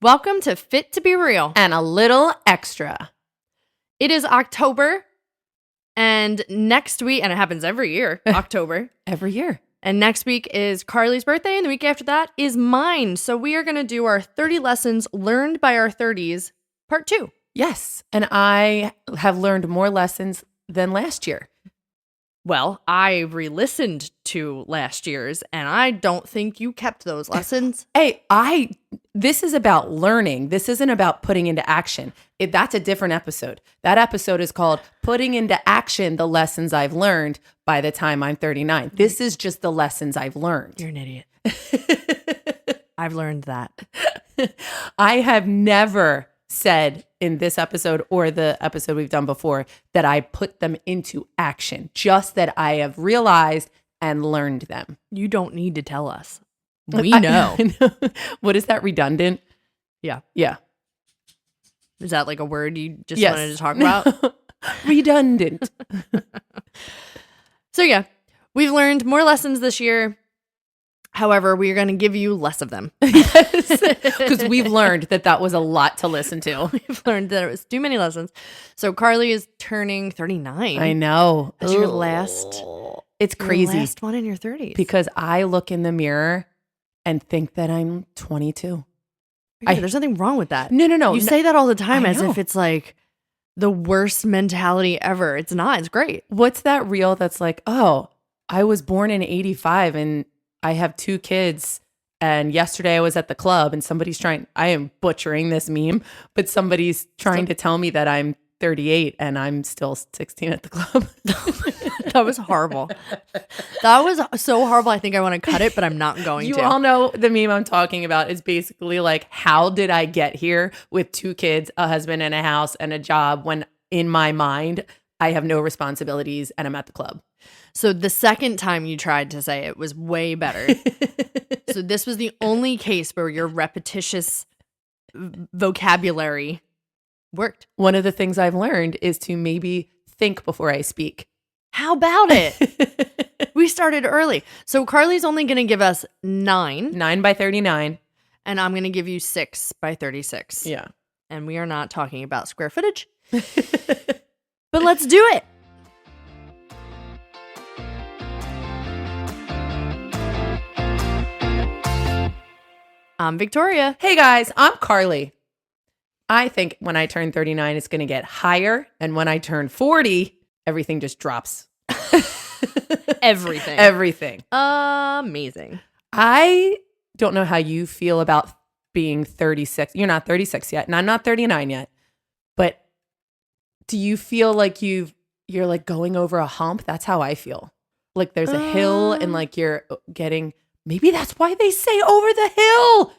Welcome to Fit to Be Real. And a little extra. It is October, and next week, and it happens every year, October. Every year. And next week is Carly's birthday, and the week after that is mine. So we are going to do our 30 lessons learned by our 30s, part 2. Yes. And I have learned more lessons than last year. Well, I re-listened to last year's, and I don't think you kept those lessons. Hey, this is about learning. This isn't about putting into action. That's a different episode. That episode is called Putting into Action the Lessons I've Learned by the time I'm 39. This is just the lessons I've learned. You're an idiot. I've learned that. I have never said in this episode or the episode we've done before that I put them into action, just that I have realized and learned them. You don't need to tell us. We know. What is that, redundant? Yeah. Yeah. Is that like a word you just Yes. wanted to talk about? Redundant. So yeah, we've learned more lessons this year. However, we are going to give you less of them. Yes. Because we've learned that was a lot to listen to. We've learned that it was too many lessons. So Carly is turning 39. I know. That's your last. It's crazy. Your last one in your 30s. Because I look in the mirror and think that I'm 22. There's nothing wrong with that. No. You say that all the time I as know. if it's like the worst mentality ever. It's not. It's great. What's that reel that's like, oh, I was born in 85 and I have 2 kids. And yesterday I was at the club and I am butchering this meme, but somebody's trying to tell me that I'm 38 and I'm still 16 at the club. That was horrible. That was so horrible. I think I want to cut it, but I'm not going You to. all know the meme I'm talking about is basically like, how did I get here with 2 kids, a husband and a house and a job when in my mind I have no responsibilities and I'm at the club? So the second time you tried to say it was way better. So this was the only case where your repetitious vocabulary worked. One of the things I've learned is to maybe think before I speak. How about it? We started early. So Carly's only going to give us 9. 9 by 39. And I'm going to give you 6 by 36. Yeah. And we are not talking about square footage. But let's do it. I'm Victoria. Hey guys, I'm Carly. I think when I turn 39, it's going to get higher. And when I turn 40, everything just drops. Everything. Everything. Amazing. I don't know how you feel about being 36. You're not 36 yet, and I'm not 39 yet. But do you feel like you're like going over a hump? That's how I feel. Like there's a hill and like you're getting, maybe that's why they say over the hill.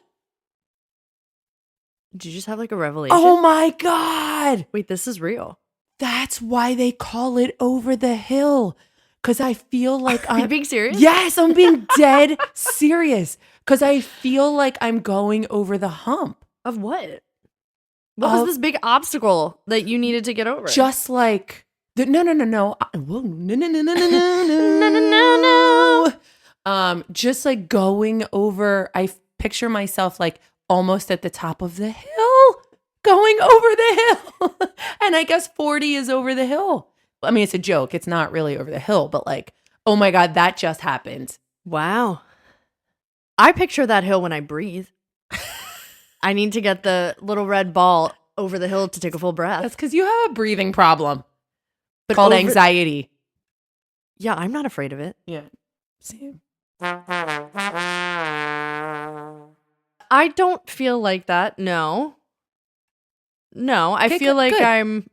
Did you just have like a revelation? Oh my God. Wait, this is real. That's why they call it over the hill. Because I feel like Are you being serious? Yes, I'm being dead serious. Because I feel like I'm going over the hump. Of what? What was this big obstacle that you needed to get over? Just like, no. No. Just like going over, I picture myself like almost at the top of the hill, going over the hill. And I guess 40 is over the hill. I mean, it's a joke. It's not really over the hill, but like, oh my God, that just happened. Wow. I picture that hill when I breathe. I need to get the little red ball over the hill to take a full breath. That's because you have a breathing problem But called over- anxiety. Yeah, I'm not afraid of it. Yeah. Same. I don't feel like that. No, I Okay, feel like good. I'm.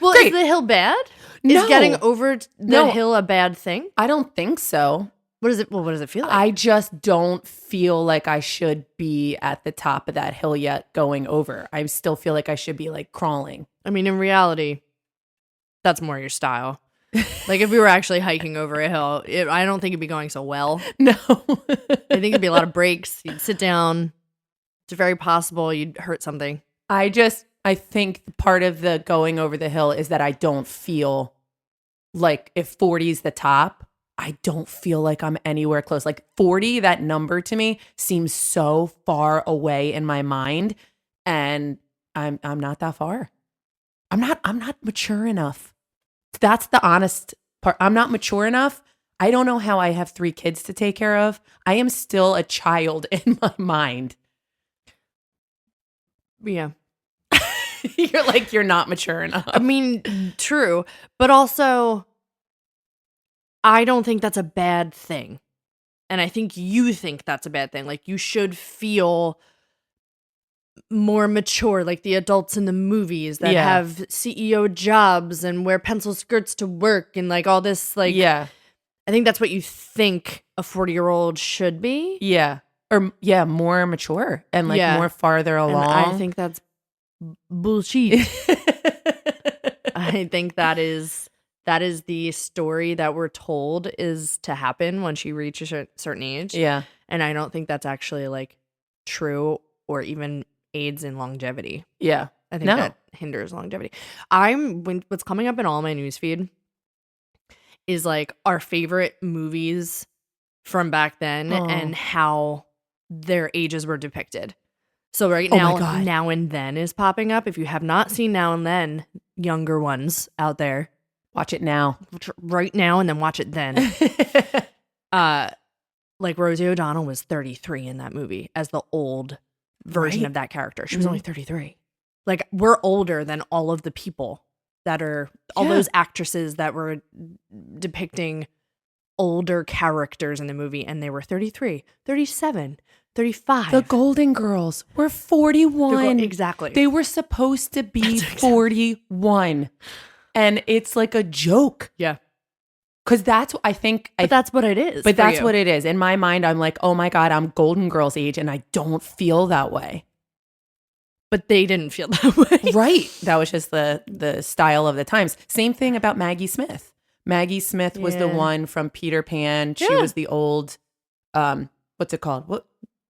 Well, Great. is the hill bad? No. Is getting over the No. hill a bad thing? I don't think so. What is it? Well, what does it feel like? I just don't feel like I should be at the top of that hill yet going over. I still feel like I should be like crawling. I mean, in reality, that's more your style. Like if we were actually hiking over a hill, I don't think it'd be going so well. No. I think it'd be a lot of breaks. You'd sit down. It's very possible you'd hurt something. I think part of the going over the hill is that I don't feel like if 40 is the top, I don't feel like I'm anywhere close. Like 40, that number to me seems so far away in my mind, and I'm not that far. I'm not mature enough. That's the honest part. I'm not mature enough. I don't know how I have 3 kids to take care of. I am still a child in my mind. Yeah. You're like, you're not mature enough. I mean, true. But also, I don't think that's a bad thing. And I think you think that's a bad thing. Like, you should feel more mature, like the adults in the movies that have CEO jobs and wear pencil skirts to work and like all this. Like, yeah. I think that's what you think a 40-year-old should be. Yeah. Or more mature and like more farther along. And I think that's bullshit. I think that is the story that we're told is to happen once you reach a certain age. Yeah. And I don't think that's actually like true or even aids in longevity. Yeah. I think that hinders longevity. What's coming up in all my newsfeed is like our favorite movies from back then and how their ages were depicted. So right now, Now and Then is popping up. If you have not seen Now and Then, younger ones out there, watch it now. Right now and then watch it then. Like Rosie O'Donnell was 33 in that movie as the old version of that character. She was only 33. Like, we're older than all of the people that are, all those actresses that were depicting older characters in the movie, and they were 33, 37, 35. The Golden Girls were 41. Exactly. They were supposed to be 41. And it's like a joke. Yeah. Because that's what I think. But that's what it is. But that's what it is. In my mind, I'm like, oh my God, I'm Golden Girls age, and I don't feel that way. But they didn't feel that way. Right. That was just the style of the times. Same thing about Maggie Smith. Maggie Smith was the one from Peter Pan. She was the old, what's it called? What?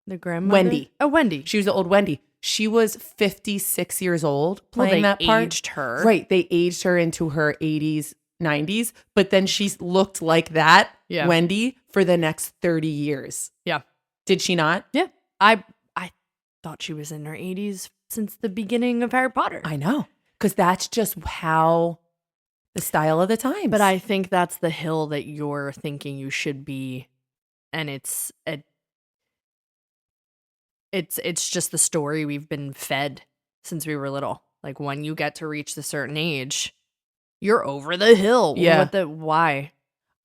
The grandmother? Wendy. Oh, Wendy. She was the old Wendy. She was 56 years old playing that part. They aged her. Right. They aged her into her 80s, 90s. But then she looked like that, Wendy, for the next 30 years. Yeah. Did she not? Yeah. I thought she was in her 80s since the beginning of Harry Potter. I know. Because that's just how the style of the times. But I think that's the hill that you're thinking you should be. And it's just the story we've been fed since we were little. Like, when you get to reach the certain age, you're over the hill. Yeah. Why?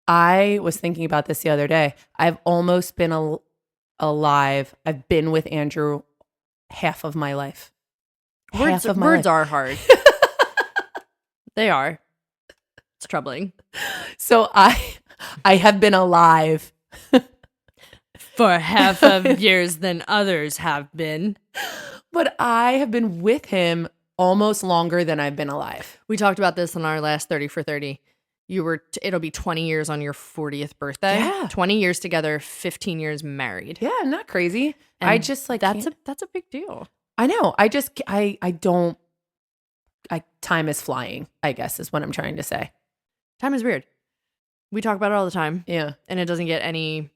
I was thinking about this the other day. I've almost been alive. I've been with Andrew half of my life. Words are hard. They are. It's troubling. So I have been alive for half of years than others have been. But I have been with him almost longer than I've been alive. We talked about this on our last 30 for 30. It'll be 20 years on your 40th birthday. Yeah. 20 years together, 15 years married. Yeah, not crazy. And I just like that's a big deal. I know. Time is flying, I guess is what I'm trying to say. Time is weird. We talk about it all the time. Yeah. And it doesn't get any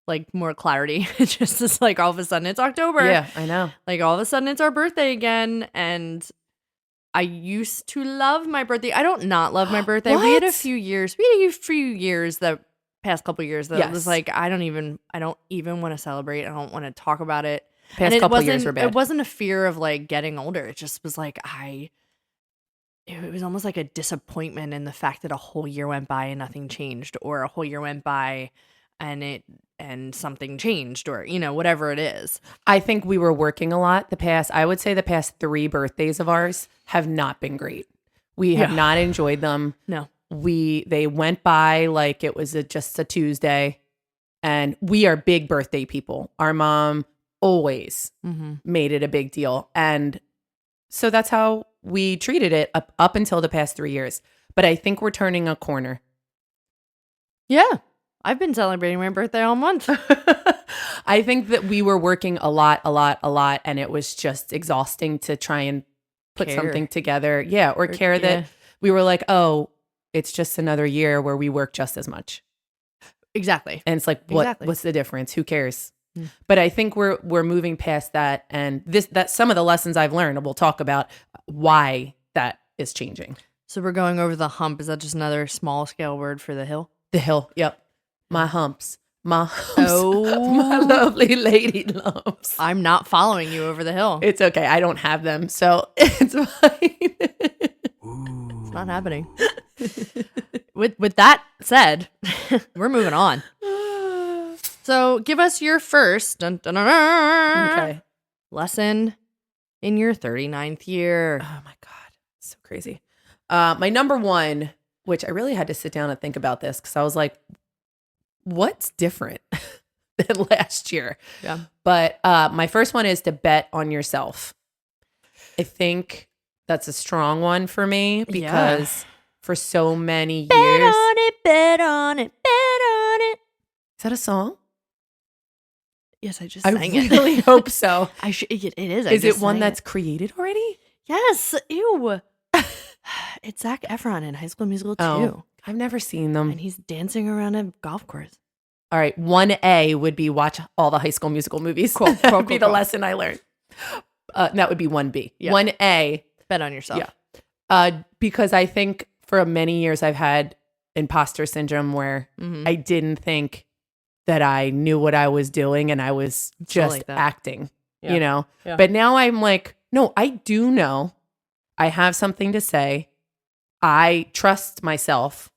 like more clarity. It just is like all of a sudden it's October. Yeah, I know. Like all of a sudden it's our birthday again. And I used to love my birthday. I don't not love my birthday. We had a few years. The past couple years that was like, I don't even want to celebrate. I don't want to talk about it. Past couple years were bad. It wasn't a fear of like getting older. It just was like it was almost like a disappointment in the fact that a whole year went by and nothing changed, or a whole year went by and something changed, or whatever it is. I think we were working a lot. I would say the past 3 birthdays of ours have not been great. We have not enjoyed them. No. They went by like it was just a Tuesday, and we are big birthday people. Our mom always made it a big deal. And so that's how we treated it up until the past 3 years. But I think we're turning a corner. Yeah. I've been celebrating my birthday all month. I think that we were working a lot, and it was just exhausting to try and put something together. Yeah, or care that we were like, oh, it's just another year where we work just as much. Exactly. And it's like, Exactly. what's the difference? Who cares? Mm. But I think we're moving past that, and that some of the lessons I've learned, and we'll talk about why that is changing. So we're going over the hump. Is that just another small scale word for the hill? The hill. Yep. My humps. My humps. Oh. My lovely lady lumps. I'm not following you over the hill. It's okay. I don't have them, so it's fine. It's not happening. With that said, we're moving on. So give us your first Okay. lesson in your 39th year. Oh my God. So crazy. My number one, which I really had to sit down and think about this because I was like, what's different than last year? Yeah. But my first one is to bet on yourself. I think that's a strong one for me because for so many years. Bet on it, bet on it, bet on it. Is that a song? Yes, I just sang it. I really hope so. It is. Is it one that's created already? Yes. Ew. It's Zac Efron in High School Musical 2. Oh, I've never seen them. And he's dancing around a golf course. All right. 1A would be watch all the High School Musical movies. Cool. That would be the lesson I learned. That would be 1B. Yeah. 1A. Bet on yourself. Yeah. Because I think for many years I've had imposter syndrome where I didn't think that I knew what I was doing and I was just like that. acting, Yeah. you know? Yeah. But now I'm like, no, I do know. I have something to say. I trust myself.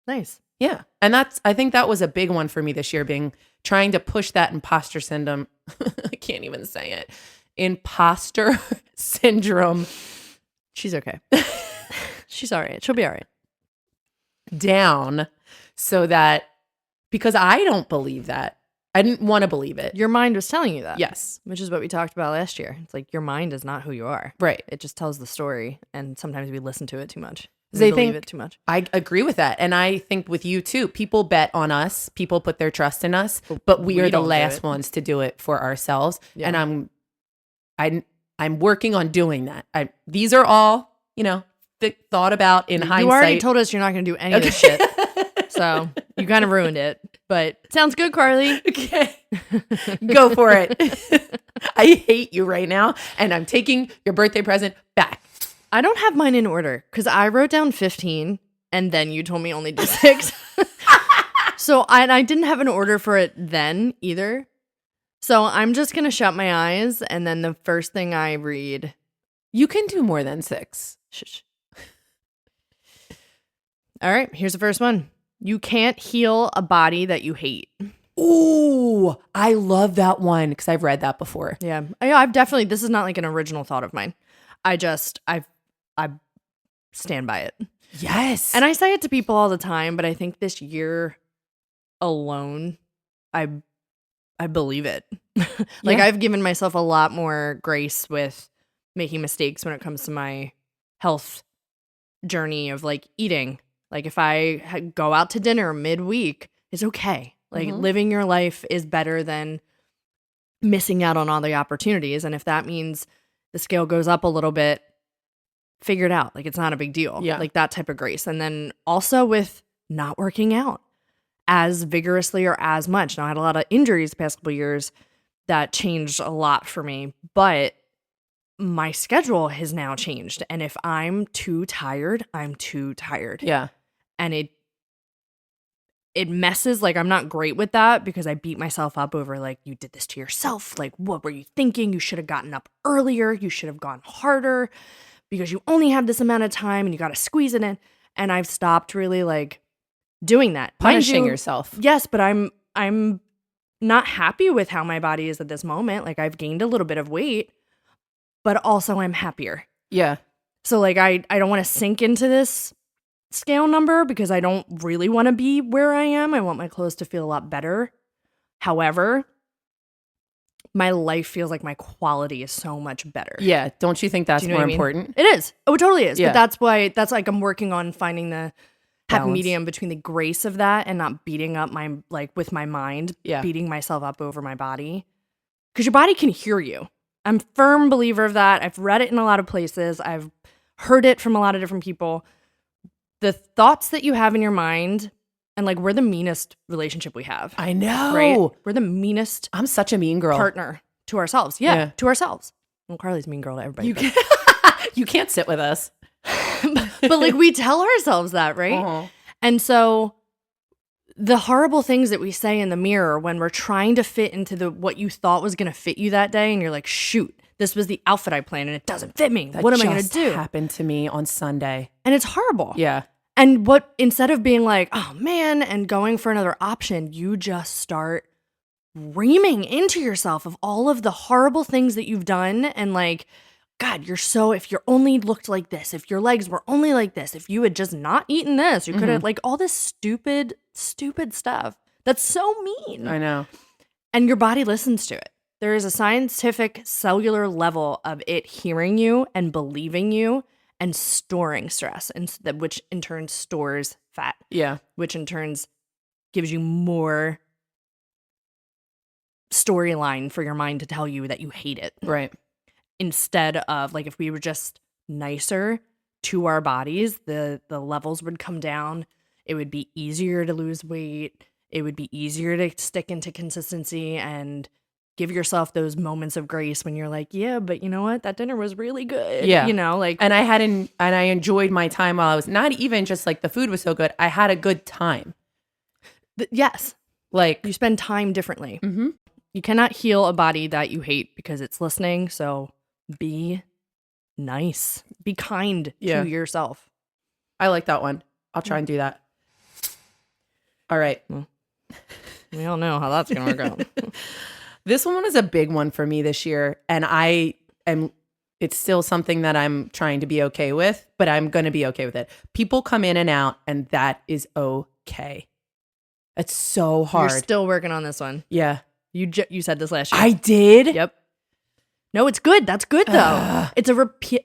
Nice. Yeah. And I think that was a big one for me this year, trying to push that imposter syndrome. I can't even say it. Imposter syndrome. She's okay. She's all right. She'll be all right. Down so that, because I don't believe that. I didn't want to believe it. Your mind was telling you that. Yes. Which is what we talked about last year. It's like your mind is not who you are. Right. It just tells the story. And sometimes we listen to it too much. They believe think it too much. I agree with that. And I think with you too, people bet on us, people put their trust in us, but we are the don't do last it. ones to do it for ourselves. Yeah. And I'm working on doing that. These are all, thought about in hindsight. You already told us you're not going to do any of this shit. So you kind of ruined it. But sounds good, Carly. Okay. Go for it. I hate you right now. And I'm taking your birthday present back. I don't have mine in order because I wrote down 15 and then you told me only do 6. So I didn't have an order for it then either. So I'm just going to shut my eyes and then the first thing I read. You can do more than 6. Shh. All right, here's the first one. You can't heal a body that you hate. Ooh, I love that one because I've read that before. Yeah, I've definitely, this is not like an original thought of mine. I stand by it. Yes. And I say it to people all the time, but I think this year alone, I believe it. Like Yeah. I've given myself a lot more grace with making mistakes when it comes to my health journey of like eating. Like if I go out to dinner midweek, it's okay. Like living your life is better than missing out on all the opportunities. And if that means the scale goes up a little bit, figure it out. Like it's not a big deal. Yeah. Like that type of grace. And then also with not working out as vigorously or as much. Now I had a lot of injuries the past couple of years that changed a lot for me, but my schedule has now changed. And if I'm too tired, I'm too tired. Yeah. And it messes, like I'm not great with that because I beat myself up over like, you did this to yourself. Like, what were you thinking? You should have gotten up earlier. You should have gone harder because you only have this amount of time and you got to squeeze it in. And I've stopped really like doing that. Mind Punishing you, yourself. Yes, but I'm not happy with how my body is at this moment. Like I've gained a little bit of weight, but also I'm happier. Yeah. So like I don't want to sink into this scale number because I don't really want to be where I am. I want my clothes to feel a lot better. However, my life feels like my quality is so much better. Yeah. Don't you think that's Do you know more what I mean? important? It is. Oh, it totally is. Yeah. But that's like I'm working on finding the happy Balance. medium between the grace of that and not beating up my, like with my mind, Yeah. beating myself up over my body. Because your body can hear you. I'm a firm believer of that. I've read it in a lot of places. I've heard it from a lot of different people. The thoughts that you have in your mind And like, we're the meanest relationship we have. I know. Right? We're the meanest I'm such a mean girl. partner to ourselves. Yeah, to ourselves. Well, Carly's a mean girl to everybody. You can't sit with us. But like, we tell ourselves that, right? Uh-huh. And so the horrible things that we say in the mirror when we're trying to fit into what you thought was going to fit you that day, and you're like, shoot, this was the outfit I planned and it doesn't fit me. What am I going to do? That happened to me on Sunday. And it's horrible. Yeah. And instead of being like, oh man, and going for another option, you just start reaming into yourself of all of the horrible things that you've done. And like, God, if you only looked like this, if your legs were only like this, if you had just not eaten this, you could have like all this stupid stuff. That's so mean. I know. And your body listens to it. There is a scientific cellular level of it hearing you and believing you and storing stress, and which in turn stores fat. Yeah. Which in turns gives you more storyline for your mind to tell you that you hate it. Right. Instead of like, if we were just nicer to our bodies, the levels would come down. It would be easier to lose weight. It would be easier to stick into consistency and give yourself those moments of grace when you're like, yeah, but you know what? That dinner was really good. Yeah. You know, like. And I enjoyed my time while I was, not even just like the food was so good. I had a good time. Yes. Like. You spend time differently. Mm-hmm. You cannot heal a body that you hate because it's listening. So be nice. Be kind to yourself. I like that one. I'll try and do that. All right. We all know how that's going to work out. This one was a big one for me this year. And it's still something that I'm trying to be okay with, but I'm going to be okay with it. People come in and out, and that is okay. It's so hard. You're still working on this one. Yeah. You said this last year. I did? Yep. No, it's good. That's good, though. It's a repeat.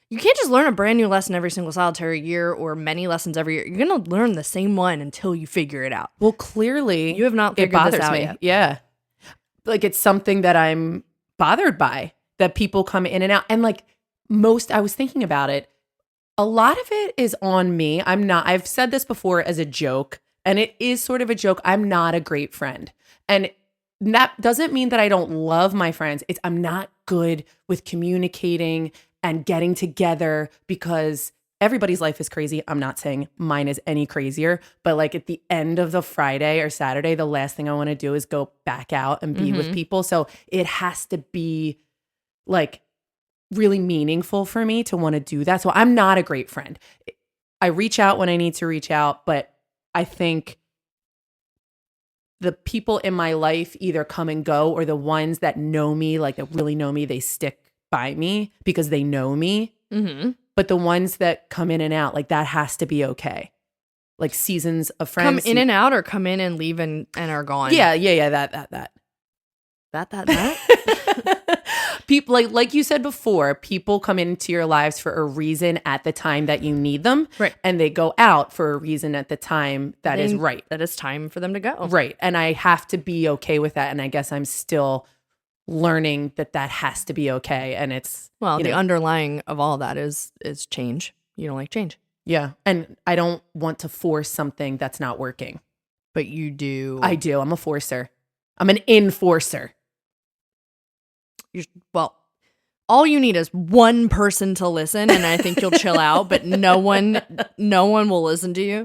You can't just learn a brand new lesson every single solitary year or many lessons every year. You're going to learn the same one until you figure it out. Well, clearly, you have not figured this out yet. Yeah. Like, it's something that I'm bothered by, that people come in and out. And like I was thinking about it. A lot of it is on me. I've said this before as a joke, and it is sort of a joke. I'm not a great friend. And that doesn't mean that I don't love my friends. I'm not good with communicating and getting together because everybody's life is crazy. I'm not saying mine is any crazier, but like at the end of the Friday or Saturday, the last thing I want to do is go back out and be with people. So it has to be like really meaningful for me to want to do that. So I'm not a great friend. I reach out when I need to reach out, but I think the people in my life either come and go, or the ones that know me, like that really know me, they stick by me because they know me. Mm-hmm. But the ones that come in and out, like that has to be okay. Like seasons of friends. Come in and out, or come in and leave and are gone? Yeah. That. People, like you said before, people come into your lives for a reason at the time that you need them. Right. And they go out for a reason at the time that is right. That it's time for them to go. Right. And I have to be okay with that. And I guess I'm still learning that has to be okay. And it's, the underlying of all that is change. You don't like change. Yeah. And I don't want to force something that's not working. But you do. I do. I'm a forcer. I'm an enforcer. All you need is one person to listen, and I think you'll chill out, but no one will listen to you.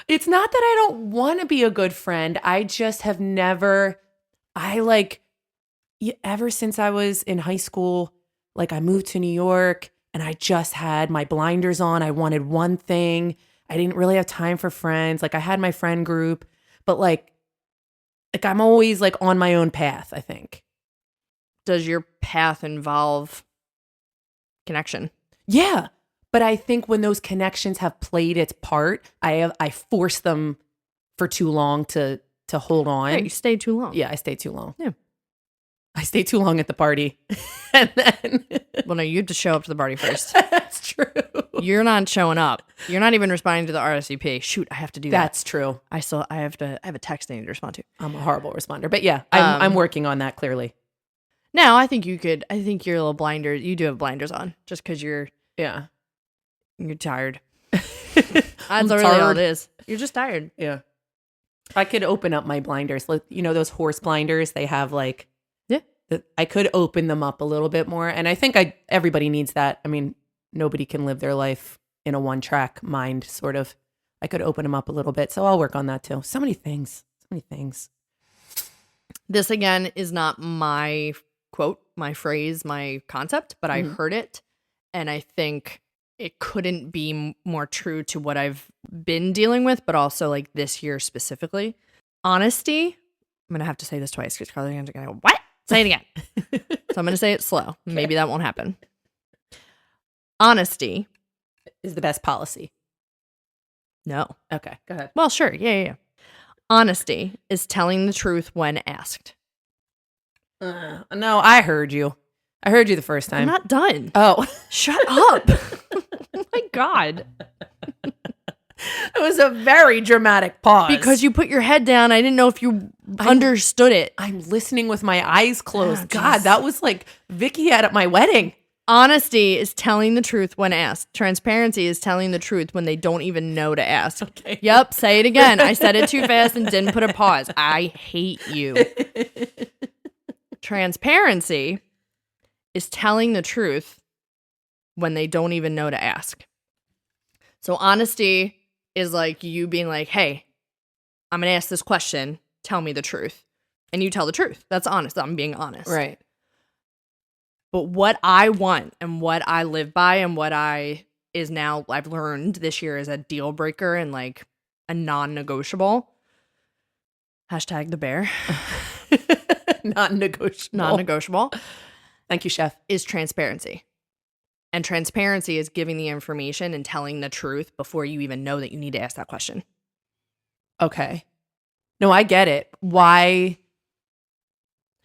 It's not that I don't want to be a good friend. I just have never, ever since I was in high school, like I moved to New York and I just had my blinders on. I wanted one thing. I didn't really have time for friends. Like I had my friend group, but like I'm always like on my own path, I think. Does your path involve connection? Yeah. But I think when those connections have played its part, I force them for too long to hold on. Right, you stay too long. Yeah, I stay too long. Yeah. I stay too long at the party. And then well, no, you have to show up to the party first. That's true. You're not showing up. You're not even responding to the RSVP. Shoot, I have to do that. That's true. I have a text I need to respond to. I'm a horrible responder. But yeah, I'm working on that clearly. Now, I think you're a little blinder. You do have blinders on just because you're tired. That's really all it is. You're just tired. Yeah. I could open up my blinders. Like, you know, those horse blinders, they have like, Yeah. I could open them up a little bit more. And I think everybody needs that. I mean, nobody can live their life in a one-track mind, sort of. I could open them up a little bit. So I'll work on that too. So many things. So many things. This, again, is not my quote, my phrase, my concept, but I heard it. And I think it couldn't be more true to what I've been dealing with, but also like this year specifically. Honesty. I'm going to have to say this twice because Carly's going to go, what? Say it again. So I'm going to say it slow. Okay. Maybe that won't happen. Honesty is the best policy. No. Okay, go ahead. Well, sure. Yeah. Honesty is telling the truth when asked. No, I heard you. I heard you the first time. I'm not done. Oh. Shut up. Oh my God. It was a very dramatic pause. Because you put your head down. I didn't know if you understood it. I'm listening with my eyes closed. Oh, God, that was like Vicky at my wedding. Honesty is telling the truth when asked. Transparency is telling the truth when they don't even know to ask. Okay. Yep, say it again. I said it too fast and didn't put a pause. I hate you. Transparency is telling the truth when they don't even know to ask. So honesty is like you being like, hey, I'm going to ask this question. Tell me the truth. And you tell the truth. That's honest. I'm being honest. Right. But what I want and what I live by and what I've learned this year is a deal breaker and like a non-negotiable. Hashtag the bear. Non-negotiable. Non-negotiable. Thank you, Chef. Is transparency. And transparency is giving the information and telling the truth before you even know that you need to ask that question. Okay. No, I get it. Why?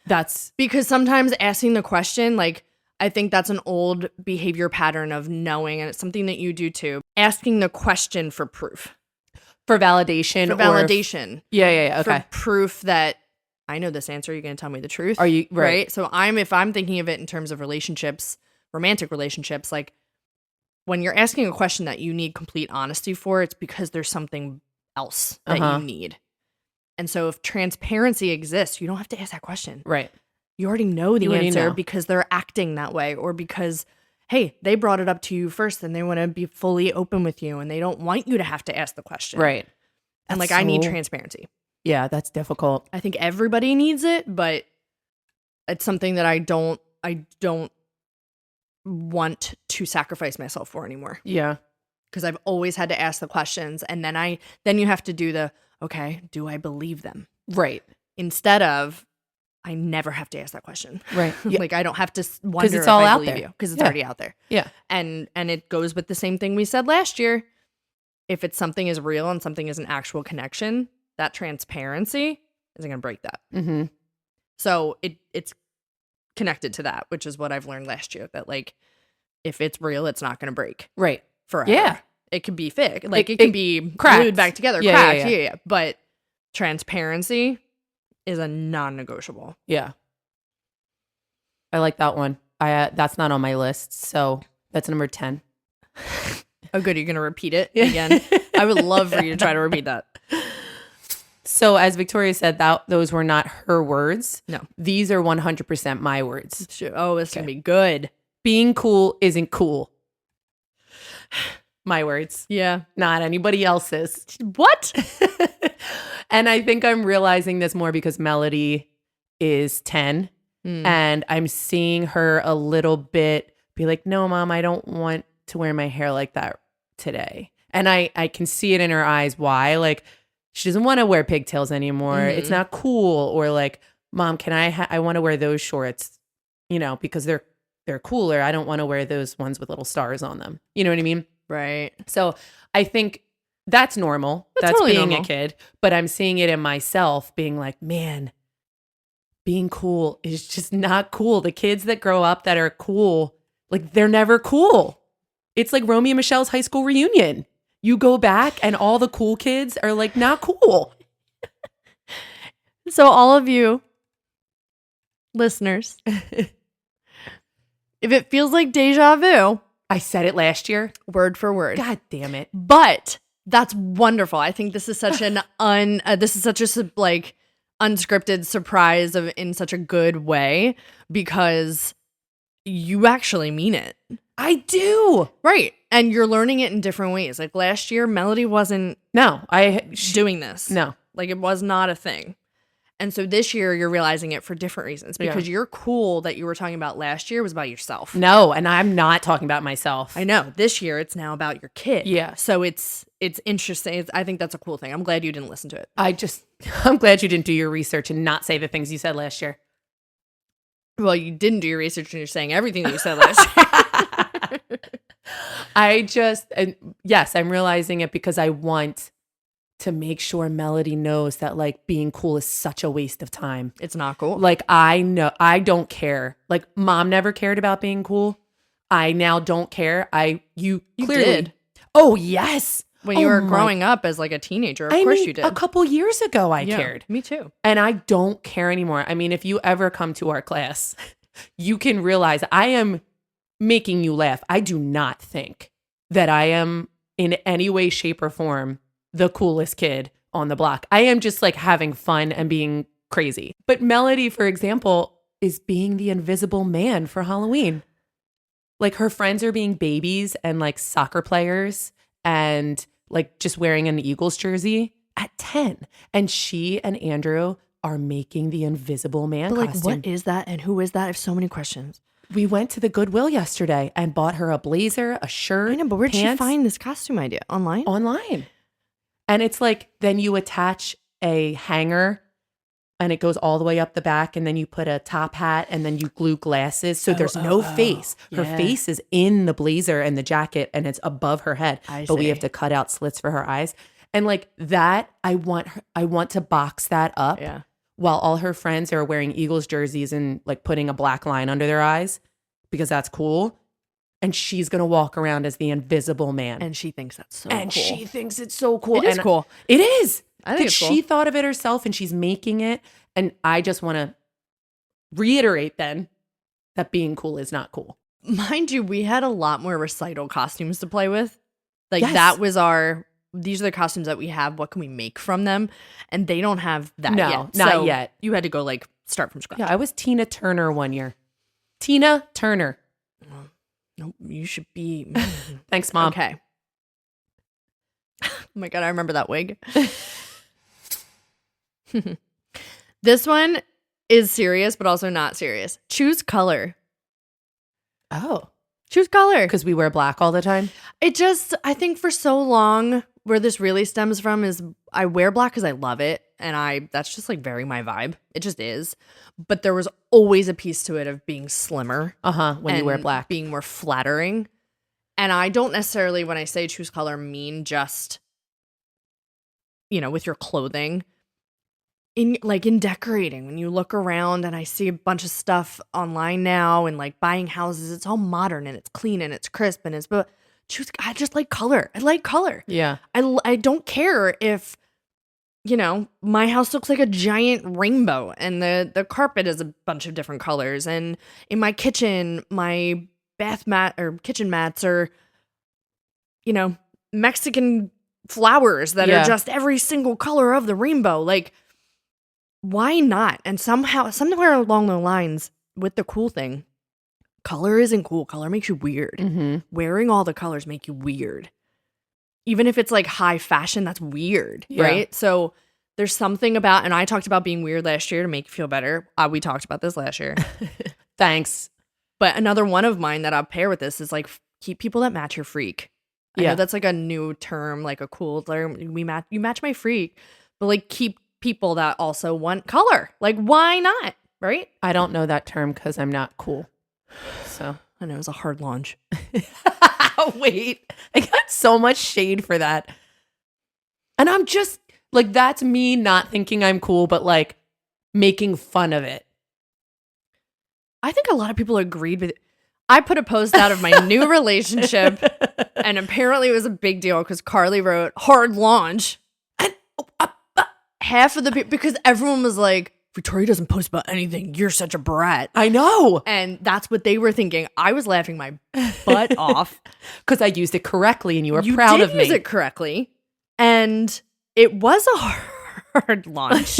That's because sometimes asking the question, like, I think that's an old behavior pattern of knowing, and it's something that you do too. Asking the question for proof. For validation. For validation. Yeah. Okay. For proof that I know this answer. You're going to tell me the truth. Are you right? So if I'm thinking of it in terms of relationships, romantic relationships, like when you're asking a question that you need complete honesty for, it's because there's something else that you need. And so if transparency exists, you don't have to ask that question. Right. You already know the answer because they're acting that way, or because, hey, they brought it up to you first and they want to be fully open with you and they don't want you to have to ask the question. Right. And I need transparency. Yeah, that's difficult. I think everybody needs it, but it's something that I don't want to sacrifice myself for anymore. Yeah. Because I've always had to ask the questions, and then you have to do the, okay, do I believe them? Right. Instead of, I never have to ask that question. Right. Yeah. Like I don't have to wonder it's all if I out believe there. you because it's already out there. Yeah. And it goes with the same thing we said last year. If it's something is real and something is an actual connection, that transparency isn't going to break that. Mm-hmm. So it's connected to that, which is what I've learned last year, that like if it's real, it's not going to break. Right. Forever. Yeah. It could be fake. Like it can be glued back together. Yeah, cracked. yeah. Yeah. But transparency is a non-negotiable. Yeah. I like that one. That's not on my list. So that's number 10. Oh, good. You're going to repeat it again. I would love for you to try to repeat that. So as Victoria said, those were not her words. No. These are 100% my words. Oh, this can be good. Being cool isn't cool. My words. Yeah. Not anybody else's. What? And I think I'm realizing this more because Melody is 10 and I'm seeing her a little bit be like, no, Mom, I don't want to wear my hair like that today. And I can see it in her eyes why. Like, she doesn't want to wear pigtails anymore. Mm-hmm. It's not cool. Or like, Mom, can I want to wear those shorts, because they're cooler. I don't want to wear those ones with little stars on them. You know what I mean? Right. So I think that's normal. That's totally being normal. A kid. But I'm seeing it in myself being like, man, being cool is just not cool. The kids that grow up that are cool, like they're never cool. It's like Romeo and Michelle's high school reunion. You go back and all the cool kids are like not cool. So all of you listeners, if it feels like deja vu. I said it last year. Word for word. God damn it. But That's wonderful. I think this is such an like unscripted surprise in such a good way because you actually mean it. I do. Right. And you're learning it in different ways. Like last year, Melody wasn't doing this. No. Like it was not a thing. And so this year you're realizing it for different reasons because your cool that you were talking about last year was about yourself. No, and I'm not talking about myself. I know. This year it's now about your kid. Yeah. So it's interesting. I think that's a cool thing. I'm glad you didn't listen to it. I'm glad you didn't do your research and not say the things you said last year. Well, you didn't do your research and you're saying everything that you said last year. Yes, I'm realizing it because I want to make sure Melody knows that like being cool is such a waste of time. It's not cool. Like I know, I don't care. Like mom never cared about being cool. I now don't care. You clearly did. Oh yes. When you were growing up as like a teenager, of course you did. A couple years ago I cared. Me too. And I don't care anymore. I mean, if you ever come to our class, you can realize I am making you laugh. I do not think that I am in any way, shape, or form the coolest kid on the block. I am just like having fun and being crazy. But Melody, for example, is being the invisible man for Halloween. Like her friends are being babies and like soccer players and like just wearing an Eagles jersey at 10. And she and Andrew are making the invisible man but like, costume. what is that and who is that? I have so many questions. We went to the Goodwill yesterday and bought her a blazer, a shirt. I know, but where'd she find this costume idea? Online? Online. And it's like, then you attach a hanger and it goes all the way up the back. And then you put a top hat and then you glue glasses. So there's no face. Her face is in the blazer and the jacket and it's above her head. But we have to cut out slits for her eyes. And like that, I want to box that up. Yeah. While all her friends are wearing Eagles jerseys and like putting a black line under their eyes because that's cool. And she's going to walk around as the invisible man. And she thinks that's so cool. And she thinks it's so cool. It is cool. It is. I think it's cool. She thought of it herself and she's making it. And I just want to reiterate then that being cool is not cool. Mind you, we had a lot more recital costumes to play with. Like Yes. these are the costumes that we have. What can we make from them? And they don't have that No, yet. not So yet. You had to go like start from scratch. Yeah, I was Tina Turner one year. Tina Turner. No, you should be. Thanks, Mom. Okay. Oh my God, I remember that wig. This one is serious, but also not serious. Choose color. Oh. Choose color. Because we wear black all the time? I think for so long, where this really stems from is I wear black because I love it. And that's just like very my vibe. It just is. But there was always a piece to it of being slimmer. When you wear black. Being more flattering. And I don't necessarily, when I say choose color, mean just, with your clothing. In decorating, when you look around and I see a bunch of stuff online now and like buying houses, it's all modern and it's clean and it's crisp and I just like color. I like color. Yeah. I don't care if, my house looks like a giant rainbow and the carpet is a bunch of different colors. And in my kitchen, my bath mat or kitchen mats are, Mexican flowers that are just every single color of the rainbow. Like, why not? And somewhere along the lines with the cool thing, color isn't cool. Color makes you weird. Mm-hmm. Wearing all the colors make you weird. Even if it's like high fashion, that's weird, right? So there's something about, and I talked about being weird last year to make you feel better. We talked about this last year. Thanks. But another one of mine that I'll pair with this is like keep people that match your freak. I know that's like a new term, like a cool term. You match my freak, but like keep people that also want color. Like, why not? Right? I don't know that term because I'm not cool. So I know it was a hard launch. Wait, I got so much shade for that. And I'm just like, that's me not thinking I'm cool, but like making fun of it. I think a lot of people agreed with it. I put a post out of my new relationship and apparently it was a big deal because Carly wrote hard launch. And half of the people, because everyone was like, Victoria doesn't post about anything. You're such a brat. I know. And that's what they were thinking. I was laughing my butt off. Because I used it correctly and you were proud of me. You did use it correctly. And it was a hard launch.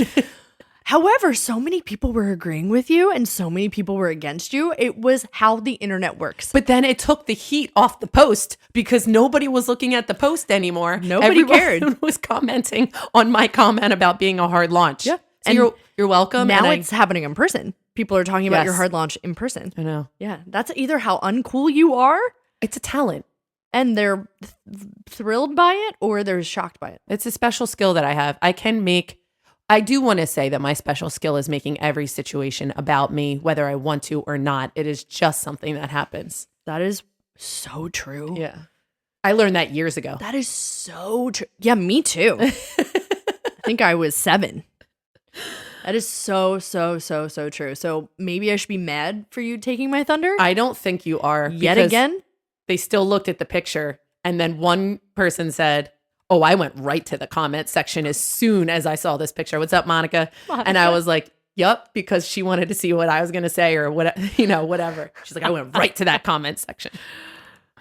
However, so many people were agreeing with you and so many people were against you. It was how the internet works. But then it took the heat off the post because nobody was looking at the post anymore. Nobody cared. Everyone was commenting on my comment about being a hard launch. Yeah. So And you're welcome. Now and it's happening in person. People are talking about Yes. your hard launch in person. I know. Yeah. That's either how uncool you are It's a talent. and they're thrilled by it or they're shocked by it. It's a special skill that I have. I do want to say that my special skill is making every situation about me, whether I want to or not. It is just something that happens. That is so true. Yeah. I learned that years ago. That is so true. Yeah, me too. I think I was 7. That is so true. So maybe I should be mad for you taking my thunder I don't think you are. yet because again. They still looked at the picture and then one person said, "Oh, I went right to the comment section as soon as I saw this picture. What's up, Monica?" And I was like, "Yup," because she wanted to see what I was going to say or what, whatever. She's like, "I went right to that comment section."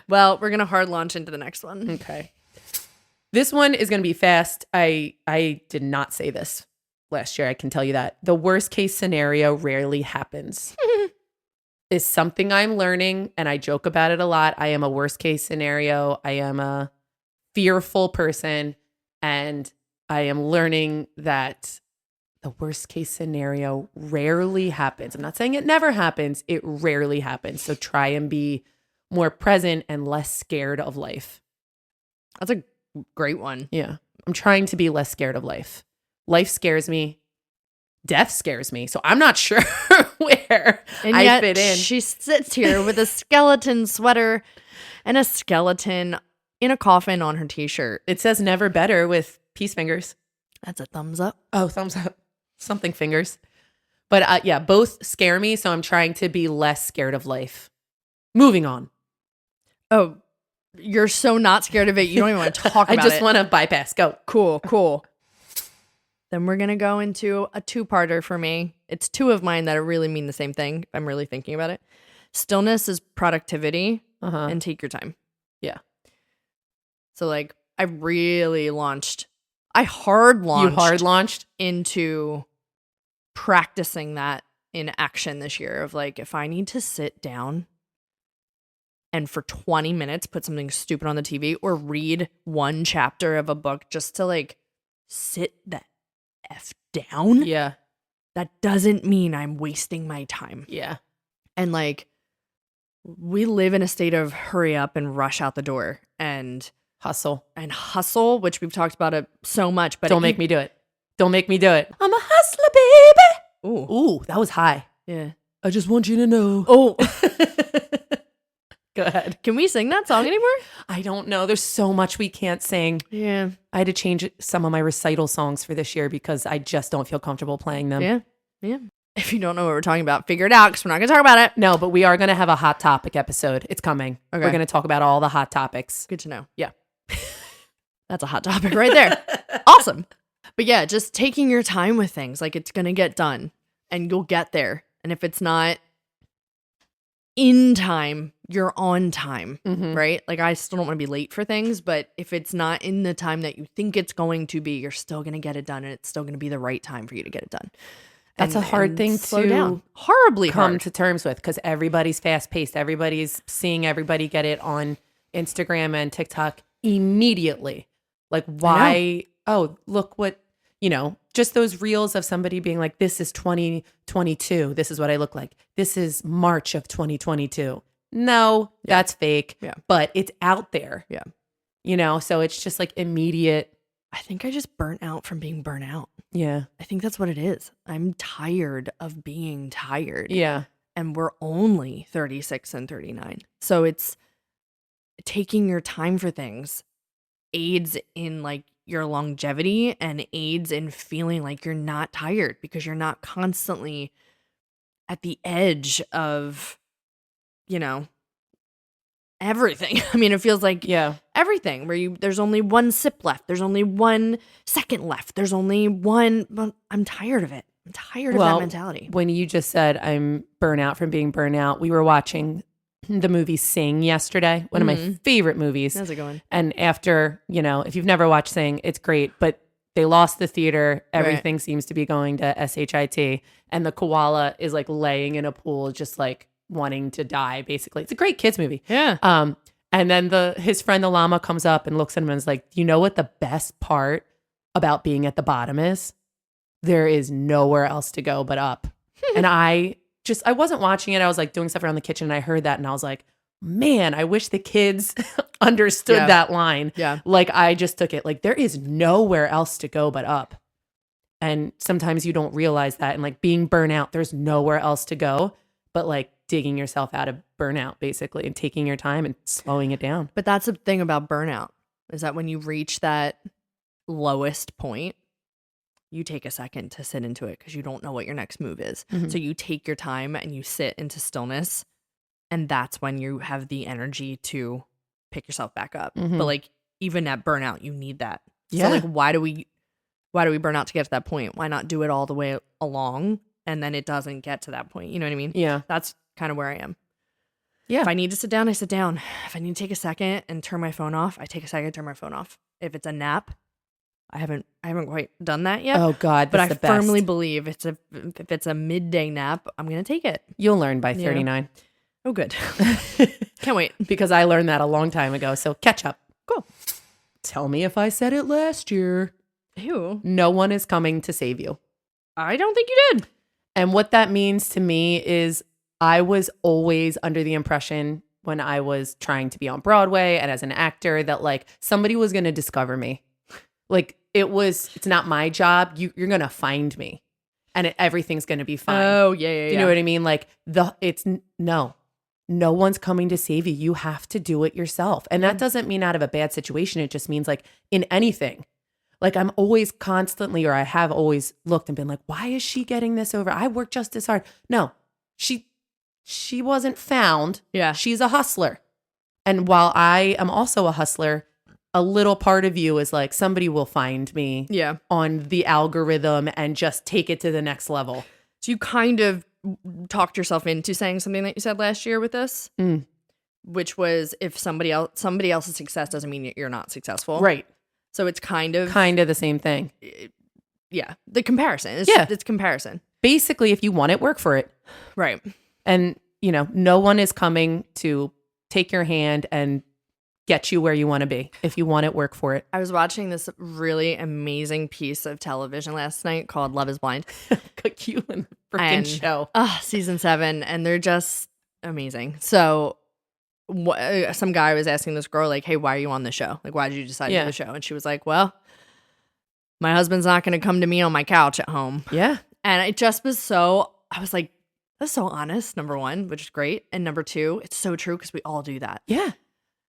Well, we're going to hard launch into the next one. Okay. This one is going to be fast. I did not say this last year. I can tell you that. The worst case scenario rarely happens. Is something I'm learning, and I joke about it a lot. I am a worst case scenario. I am a fearful person, and I am learning that the worst case scenario rarely happens. I'm not saying it never happens. It rarely happens. So try and be more present and less scared of life. That's a great one. Yeah. I'm trying to be less scared of life. Life scares me. Death scares me. So I'm not sure where And I yet fit in. she sits here with a skeleton sweater and a skeleton in a coffin on her t-shirt. It says never better with peace fingers. That's a thumbs up. Oh, thumbs up. Something fingers. But yeah, both scare me. So I'm trying to be less scared of life. Moving on. Oh, you're so not scared of it. You don't even want to talk about it. I just want to bypass. Go. Cool. Then we're going to go into a 2-parter for me. It's 2 of mine that really mean the same thing. I'm really thinking about it. Stillness is productivity and take your time. Yeah. So like I hard launched. You hard launched? Into practicing that in action this year of like, if I need to sit down and for 20 minutes put something stupid on the TV or read 1 chapter of a book just to like sit the F down. Yeah. That doesn't mean I'm wasting my time. Yeah. And like, we live in a state of hurry up and rush out the door and Hustle. which we've talked about it so much, but Don't make me do it. Don't make me do it. I'm a hustler, baby. Ooh, that was high. Yeah. I just want you to know. Oh, Go ahead. can we sing that song anymore? I don't know. There's so much we can't sing. Yeah. I had to change some of my recital songs for this year because I just don't feel comfortable playing them. Yeah. If you don't know what we're talking about, figure it out because we're not going to talk about it. No, but we are going to have a hot topic episode. It's coming. Okay. We're going to talk about all the hot topics. Good to know. Yeah. That's a hot topic right there. Awesome. But yeah, just taking your time with things. Like it's going to get done and you'll get there. And if it's not in time, you're on time, right? Like I still don't want to be late for things, but if it's not in the time that you think it's going to be, you're still going to get it done and it's still going to be the right time for you to get it done. That's a hard thing slow to down. Horribly come hard. to terms with because everybody's fast paced. Everybody's seeing everybody get it on Instagram and TikTok immediately. Like why? Oh, look what, just those reels of somebody being like, this is 2022. This is what I look like. This is March of 2022. No, that's fake. Yeah. But it's out there. Yeah. So it's just like immediate. I think I just burnt out from being burnt out. Yeah. I think that's what it is. I'm tired of being tired. Yeah. And we're only 36 and 39. So it's taking your time for things aids in like your longevity and aids in feeling like you're not tired because you're not constantly at the edge of, everything. I mean, it feels like everything where there's only 1 sip left. There's only 1 second left. There's only one. But I'm tired of it. I'm tired of that mentality. When you just said I'm burnt out from being burnt out, we were watching the movie Sing yesterday, one of my favorite movies. How's it going? And after, if you've never watched Sing, it's great, but they lost the theater. Everything seems to be going to SHIT. And the koala is like laying in a pool, just like wanting to die, basically. It's a great kids movie. Yeah. And then his friend, the llama, comes up and looks at him and is like, you know what the best part about being at the bottom is? There is nowhere else to go but up. And I wasn't watching it. I was like doing stuff around the kitchen and I heard that and I was like, man, I wish the kids understood that line. Yeah. Like I just took it. Like there is nowhere else to go but up. And sometimes you don't realize that. And like being burnt out, there's nowhere else to go but like digging yourself out of burnout basically and taking your time and slowing it down. But that's the thing about burnout is that when you reach that lowest point, you take a second to sit into it because you don't know what your next move is. Mm-hmm. So you take your time and you sit into stillness. And that's when you have the energy to pick yourself back up. Mm-hmm. But like even at burnout, you need that. Yeah. So like why do we burn out to get to that point? Why not do it all the way along and then it doesn't get to that point? You know what I mean? Yeah. That's kind of where I am. Yeah. If I need to sit down, I sit down. If I need to take a second and turn my phone off, I take a second and turn my phone off. If it's a nap, I haven't quite done that yet. Oh God, but I the best. firmly believe if it's a midday nap, I'm gonna take it. You'll learn by 39. Oh, good. Can't wait. Because I learned that a long time ago. So catch up. Cool. Tell me if I said it last year. Ew. No one is coming to save you. I don't think you did. And what that means to me is I was always under the impression when I was trying to be on Broadway and as an actor that like somebody was going to discover me. Like it's not my job. You're going to find me and everything's going to be fine. Oh, yeah. You know what I mean? Like no one's coming to save you. You have to do it yourself. And that doesn't mean out of a bad situation. It just means like in anything. Like I'm always constantly, or I have always looked and been like, why is she getting this over? I work just as hard. No, she wasn't found. Yeah. She's a hustler. And while I am also a hustler, a little part of you is like, somebody will find me on the algorithm and just take it to the next level. So you kind of talked yourself into saying something that you said last year with this, which was if somebody else's success doesn't mean that you're not successful. Right. So it's kind of the same thing. Yeah. The comparison. It's comparison. Basically, if you want it, work for it. Right. And, no one is coming to take your hand and get you where you want to be. If you want it, work for it. I was watching this really amazing piece of television last night called Love is Blind. You and the freaking show. Season 7. And they're just amazing. So some guy was asking this girl, like, hey, why are you on the show? Like, why did you decide to do the show? And she was like, well, my husband's not going to come to me on my couch at home. Yeah. And it just was I was like, that's so honest, number one, which is great. And number two, it's so true because we all do that. Yeah.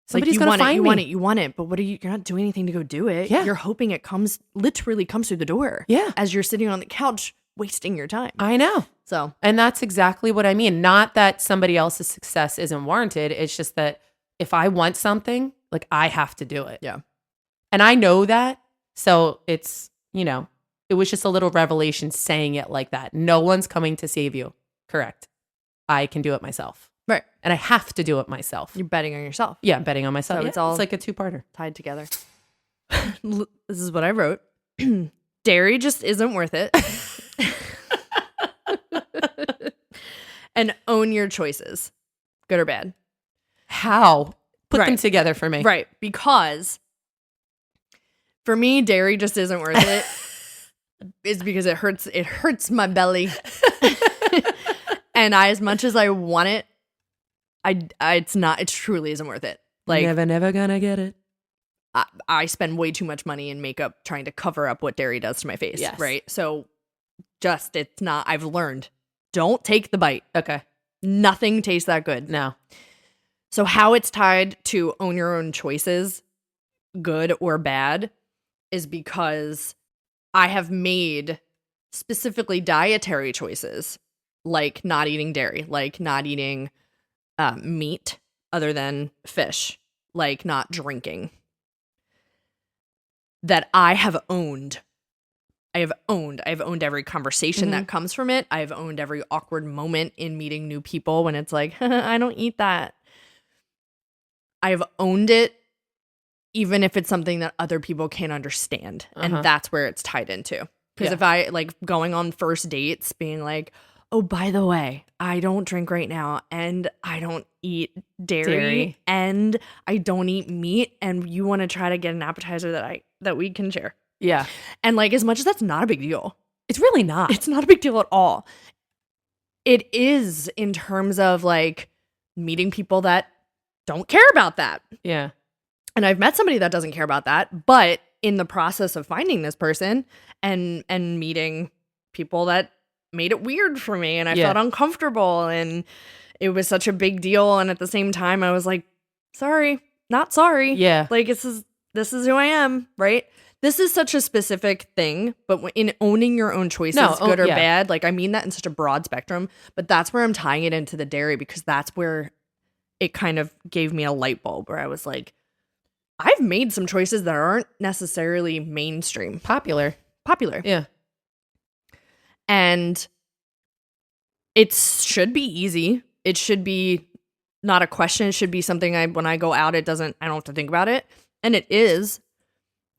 Somebody's going to find me. You want it, but you're not doing anything to go do it. Yeah. You're hoping it literally comes through the door. Yeah. As you're sitting on the couch wasting your time. I know. So. And that's exactly what I mean. Not that somebody else's success isn't warranted. It's just that if I want something, like I have to do it. Yeah. And I know that. So it's, it was just a little revelation saying it like that. No one's coming to save you. Correct. I can do it myself. Right. And I have to do it myself. You're betting on yourself. Yeah, I'm betting on myself. So it's all like a two-parter. tied together. This is what I wrote. Dairy just isn't worth it. And own your choices. Good or bad. How? Put them together for me. Right. Because for me, dairy just isn't worth it. It's because it hurts my belly. And as much as I want it, it truly isn't worth it. Like never gonna get it. I spend way too much money in makeup trying to cover up what dairy does to my face. Yes. Right. So it's not, I've learned, don't take the bite. Okay. Nothing tastes that good. No. So how it's tied to own your own choices, good or bad, is because I have made specifically dietary choices, like not eating dairy, like not eating meat other than fish, like not drinking, that I have owned. I've owned every conversation that comes from it. I've owned every awkward moment in meeting new people when it's like, I don't eat that. I've owned it, even if it's something that other people can't understand. And that's where it's tied into. Because if I, like, going on first dates, being like, oh, by the way, I don't drink right now, and I don't eat dairy, and I don't eat meat, and you want to try to get an appetizer that we can share. Yeah. And, like, as much as that's not a big deal. It's really not. It's not a big deal at all. It is in terms of, like, meeting people that don't care about that. Yeah. And I've met somebody that doesn't care about that, but in the process of finding this person and meeting people that made it weird for me, and I felt uncomfortable, and it was such a big deal, and at the same time I was like, sorry, not sorry. Yeah. Like, this is who I am, right? This is such a specific thing, but in owning your own choices, good or bad, like, I mean that in such a broad spectrum, but that's where I'm tying it into the dairy, because that's where it kind of gave me a light bulb where I was like, I've made some choices that aren't necessarily mainstream. Popular. Yeah. And it should be easy. It should be not a question. It should be something when I go out, I don't have to think about it. And it is,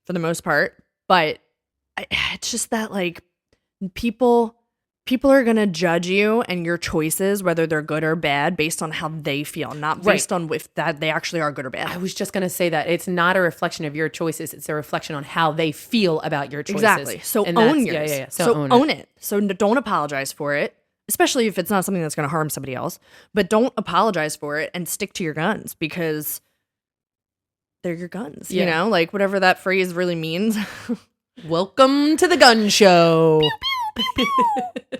for the most part. But it's just that, like, people are going to judge you and your choices, whether they're good or bad, based on how they feel, not based on if that they actually are good or bad. I was just going to say that. It's not a reflection of your choices. It's a reflection on how they feel about your choices. Exactly. So own yours. Yeah. So own it. So don't apologize for it, especially if it's not something that's going to harm somebody else. But don't apologize for it and stick to your guns, because they're your guns. You know, like, whatever that phrase really means. Welcome to the gun show. Pew, pew, pew,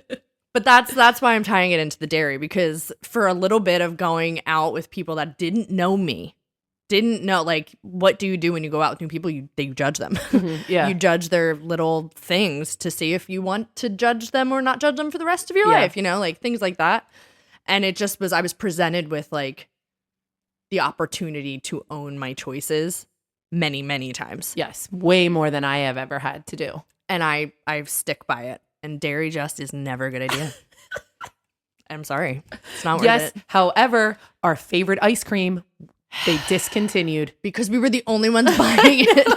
pew. But that's why I'm tying it into the dairy, because for a little bit of going out with people that didn't know me, didn't know, like, what do you do when you go out with new people? You judge them. Yeah. You judge their little things to see if you want to judge them or not judge them for the rest of your life, you know, like, things like that. And it just was, I was presented with, like, the opportunity to own my choices many, many times. Yes. Way more than I have ever had to do. And I stick by it. And dairy just is never a good idea. I'm sorry. It's not worth it. However, our favorite ice cream, they discontinued. Because we were the only ones buying it.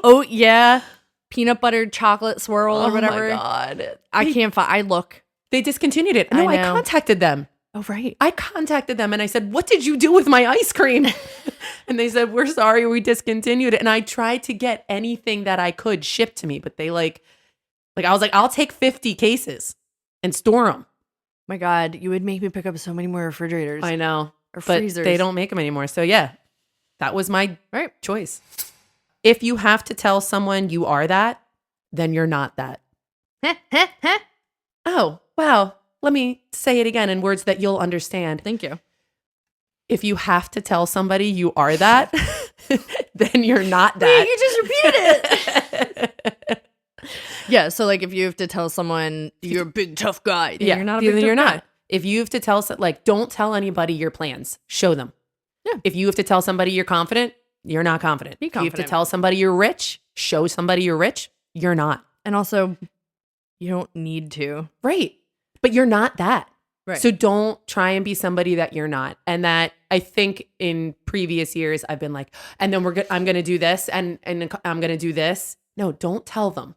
Oh, yeah. Peanut butter chocolate swirl or whatever. Oh, my God. I can't find. I look. They discontinued it. No, I contacted them. Oh, right. I contacted them and I said, what did you do with my ice cream? And they said, we're sorry, we discontinued it. And I tried to get anything that I could shipped to me, but they I was like, I'll take 50 cases and store them. My God, you would make me pick up so many more refrigerators. I know. Or but freezers. They don't make them anymore. So yeah, that was my choice. If you have to tell someone you are that, then you're not that. Oh, wow. Let me say it again in words that you'll understand. Thank you. If you have to tell somebody you are that, then you're not that. Wait, you just repeated it. Yeah, so, like, if you have to tell someone you're a big tough guy, then you're not a big tough guy. Not. If you have to tell, don't tell anybody your plans. Show them. Yeah. If you have to tell somebody you're confident, you're not confident. Be confident. If you have to tell somebody you're rich, show somebody you're rich, you're not. And also, you don't need to. Right. But you're not that. Right. So don't try and be somebody that you're not. And that, I think in previous years, I've been like, and then I'm going to do this and I'm going to do this. No, don't tell them.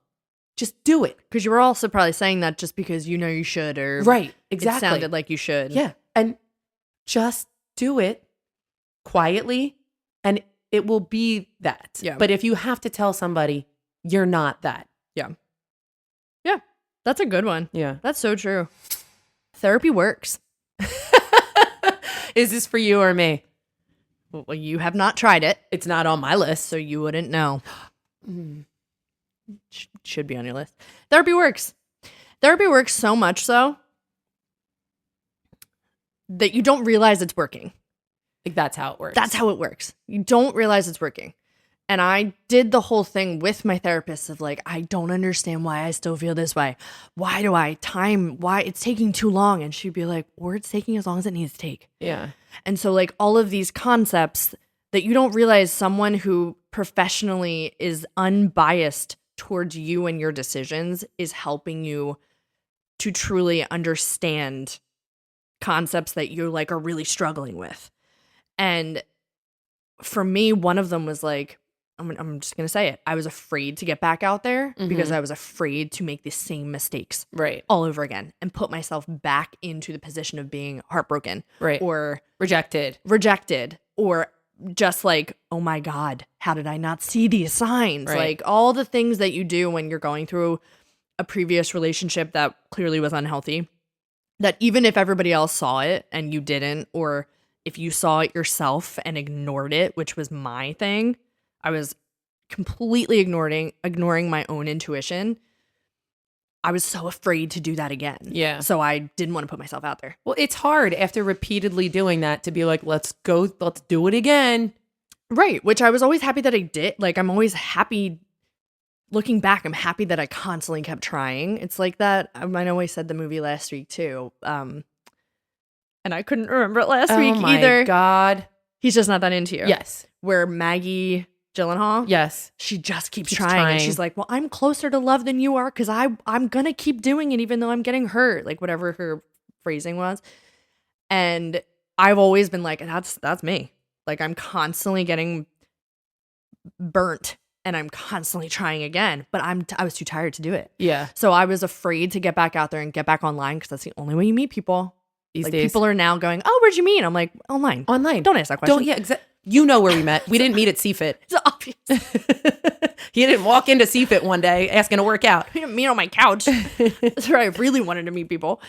Just do it. Because you were also probably saying that just because you know you should, or right, exactly. It sounded like you should. Yeah. And just do it quietly and it will be that. Yeah. But if you have to tell somebody, you're not that. Yeah. Yeah. That's a good one. Yeah. That's so true. Therapy works. Is this for you or me? Well, you have not tried it. It's not on my list. So you wouldn't know. Should be on your list. Therapy works. Therapy works so much so that you don't realize it's working. Like, that's how it works. That's how it works. You don't realize it's working. And I did the whole thing with my therapist of, like, I don't understand why I still feel this way. Why it's taking too long? And she'd be like, or it's taking as long as it needs to take. Yeah. And so, like, all of these concepts that you don't realize, someone who professionally is unbiased towards you and your decisions is helping you to truly understand concepts that you, like, are really struggling with. And for me, one of them was like, I'm just going to say it. I was afraid to get back out there because I was afraid to make the same mistakes Right. all over again and put myself back into the position of being heartbroken Right. or Rejected or just like, oh my God, how did I not see these signs? Right. Like all the things that you do when you're going through a previous relationship that clearly was unhealthy, that even if everybody else saw it and you didn't, or if you saw it yourself and ignored it, which was my thing, I was completely ignoring my own intuition. I was so afraid to do that again. Yeah. So I didn't want to put myself out there. Well, it's hard after repeatedly doing that to be like, let's do it again. Right. Which I was always happy that I did. Like, I'm always happy. Looking back, I'm happy that I constantly kept trying. It's like that. I know I said the movie last week too. And I couldn't remember it last week either. Oh my God. He's Just Not That Into You. Yes. Where Maggie Gyllenhaal. Yes. She just keeps trying. And she's like, well, I'm closer to love than you are because I'm going to keep doing it even though I'm getting hurt. Like whatever her phrasing was. And I've always been like, that's me. Like I'm constantly getting burnt and I'm constantly trying again. But I was too tired to do it. Yeah. So I was afraid to get back out there and get back online because that's the only way you meet people. These like days. people are now going, oh, where'd you meet? I'm like, online. Don't ask that question. You know where we met. We didn't meet at CFIT. It's obvious. He didn't walk into CFIT one day asking to work out. We didn't meet on my couch. That's where I really wanted to meet people.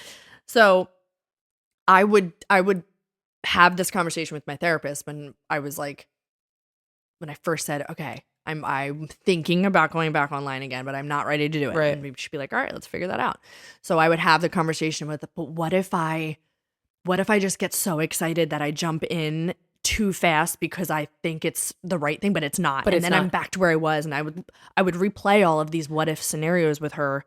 So I would have this conversation with my therapist when I was like, when I first said, okay, I'm thinking about going back online again, but I'm not ready to do it. Right. And maybe she'd be like, all right, let's figure that out. So I would have the conversation with, but what if I just get so excited that I jump in too fast because I think it's the right thing, but it's not. And then I'm back to where I was. And I would replay all of these what if scenarios with her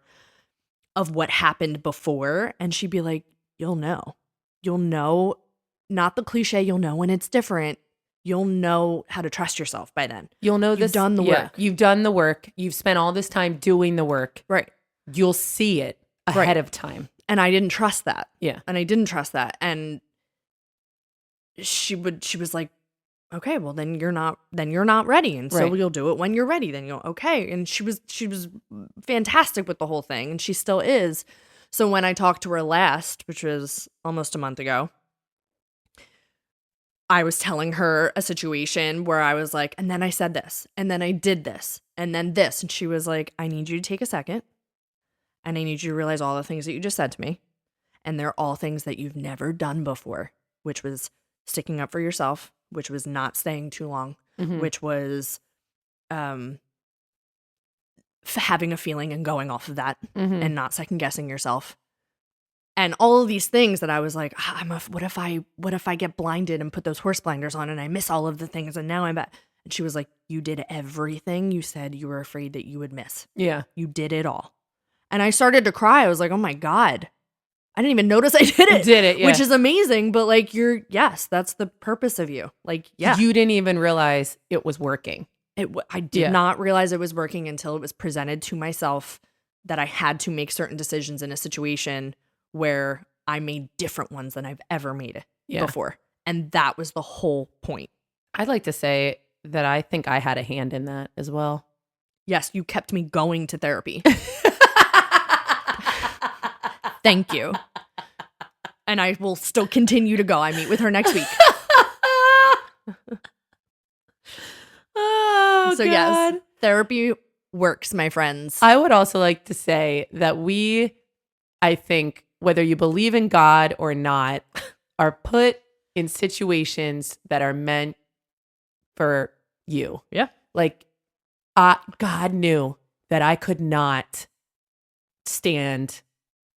of what happened before. And she'd be like, you'll know, not the cliche. You'll know when it's different. You'll know how to trust yourself by then. You'll know You've done the work. You've done the work. You've spent all this time doing the work. Right. You'll see it ahead of time. And I didn't trust that. Yeah. And I didn't trust that. And she was like, okay, well then you're not ready. And so you'll do it when you're ready. Then you'll okay. And she was fantastic with the whole thing. And she still is. So when I talked to her last, which was almost a month ago, I was telling her a situation where I was like, and then I said this, and then I did this, and then this. And she was like, I need you to take a second. And I need you to realize all the things that you just said to me. And they're all things that you've never done before, which was sticking up for yourself, which was not staying too long, which was having a feeling and going off of that and not second guessing yourself. And all of these things that I was like, what if I get blinded and put those horse blinders on and I miss all of the things and now I'm back. And she was like, you did everything you said you were afraid that you would miss. Yeah. You did it all. And I started to cry. I was like, oh my God. I didn't even notice I did it. Yeah. Which is amazing. But like yes, that's the purpose of you. Like, yeah. You didn't even realize it was working. I did not realize it was working until it was presented to myself that I had to make certain decisions in a situation where I made different ones than I've ever made before. And that was the whole point. I'd like to say that I think I had a hand in that as well. Yes, you kept me going to therapy. Thank you. And I will still continue to go. I meet with her next week. Oh, so God. Yes, therapy works, my friends. I would also like to say that I think, whether you believe in God or not, are put in situations that are meant for you. Yeah. Like, God knew that I could not stand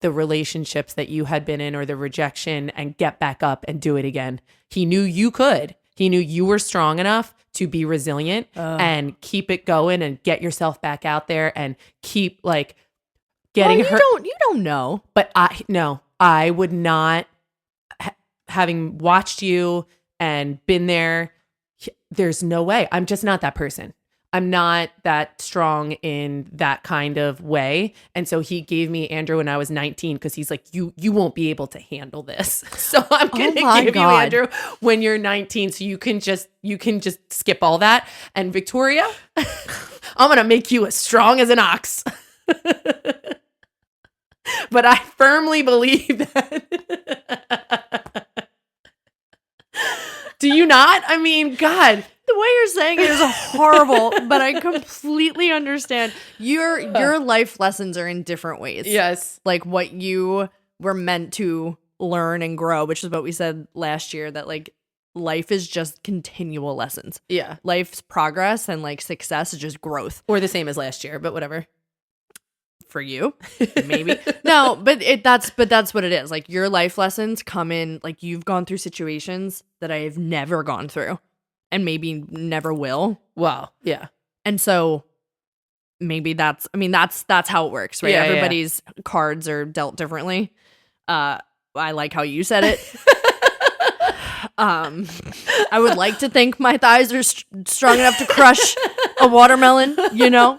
the relationships that you had been in or the rejection and get back up and do it again. He knew you could. He knew you were strong enough to be resilient and keep it going and get yourself back out there and keep like getting hurt. You don't know. But I would not, having watched you and been there, there's no way. I'm just not that person. I'm not that strong in that kind of way. And so he gave me Andrew when I was 19 because he's like, you won't be able to handle this. So I'm going to give you Andrew when you're 19 so you can just skip all that. And Victoria, I'm going to make you as strong as an ox. But I firmly believe that. Do you not? I mean, God. The way you're saying it is horrible, but I completely understand. Your life lessons are in different ways. Yes. Like what you were meant to learn and grow, which is what we said last year, that like life is just continual lessons. Yeah. Life's progress and like success is just growth. Or the same as last year, but whatever. For you, maybe. No, but that's what it is. Like your life lessons come in, like you've gone through situations that I have never gone through. And maybe never will. Wow. Yeah. And so maybe that's how it works, right? Yeah, Everybody's cards are dealt differently. I like how you said it. I would like to think my thighs are strong enough to crush a watermelon, you know?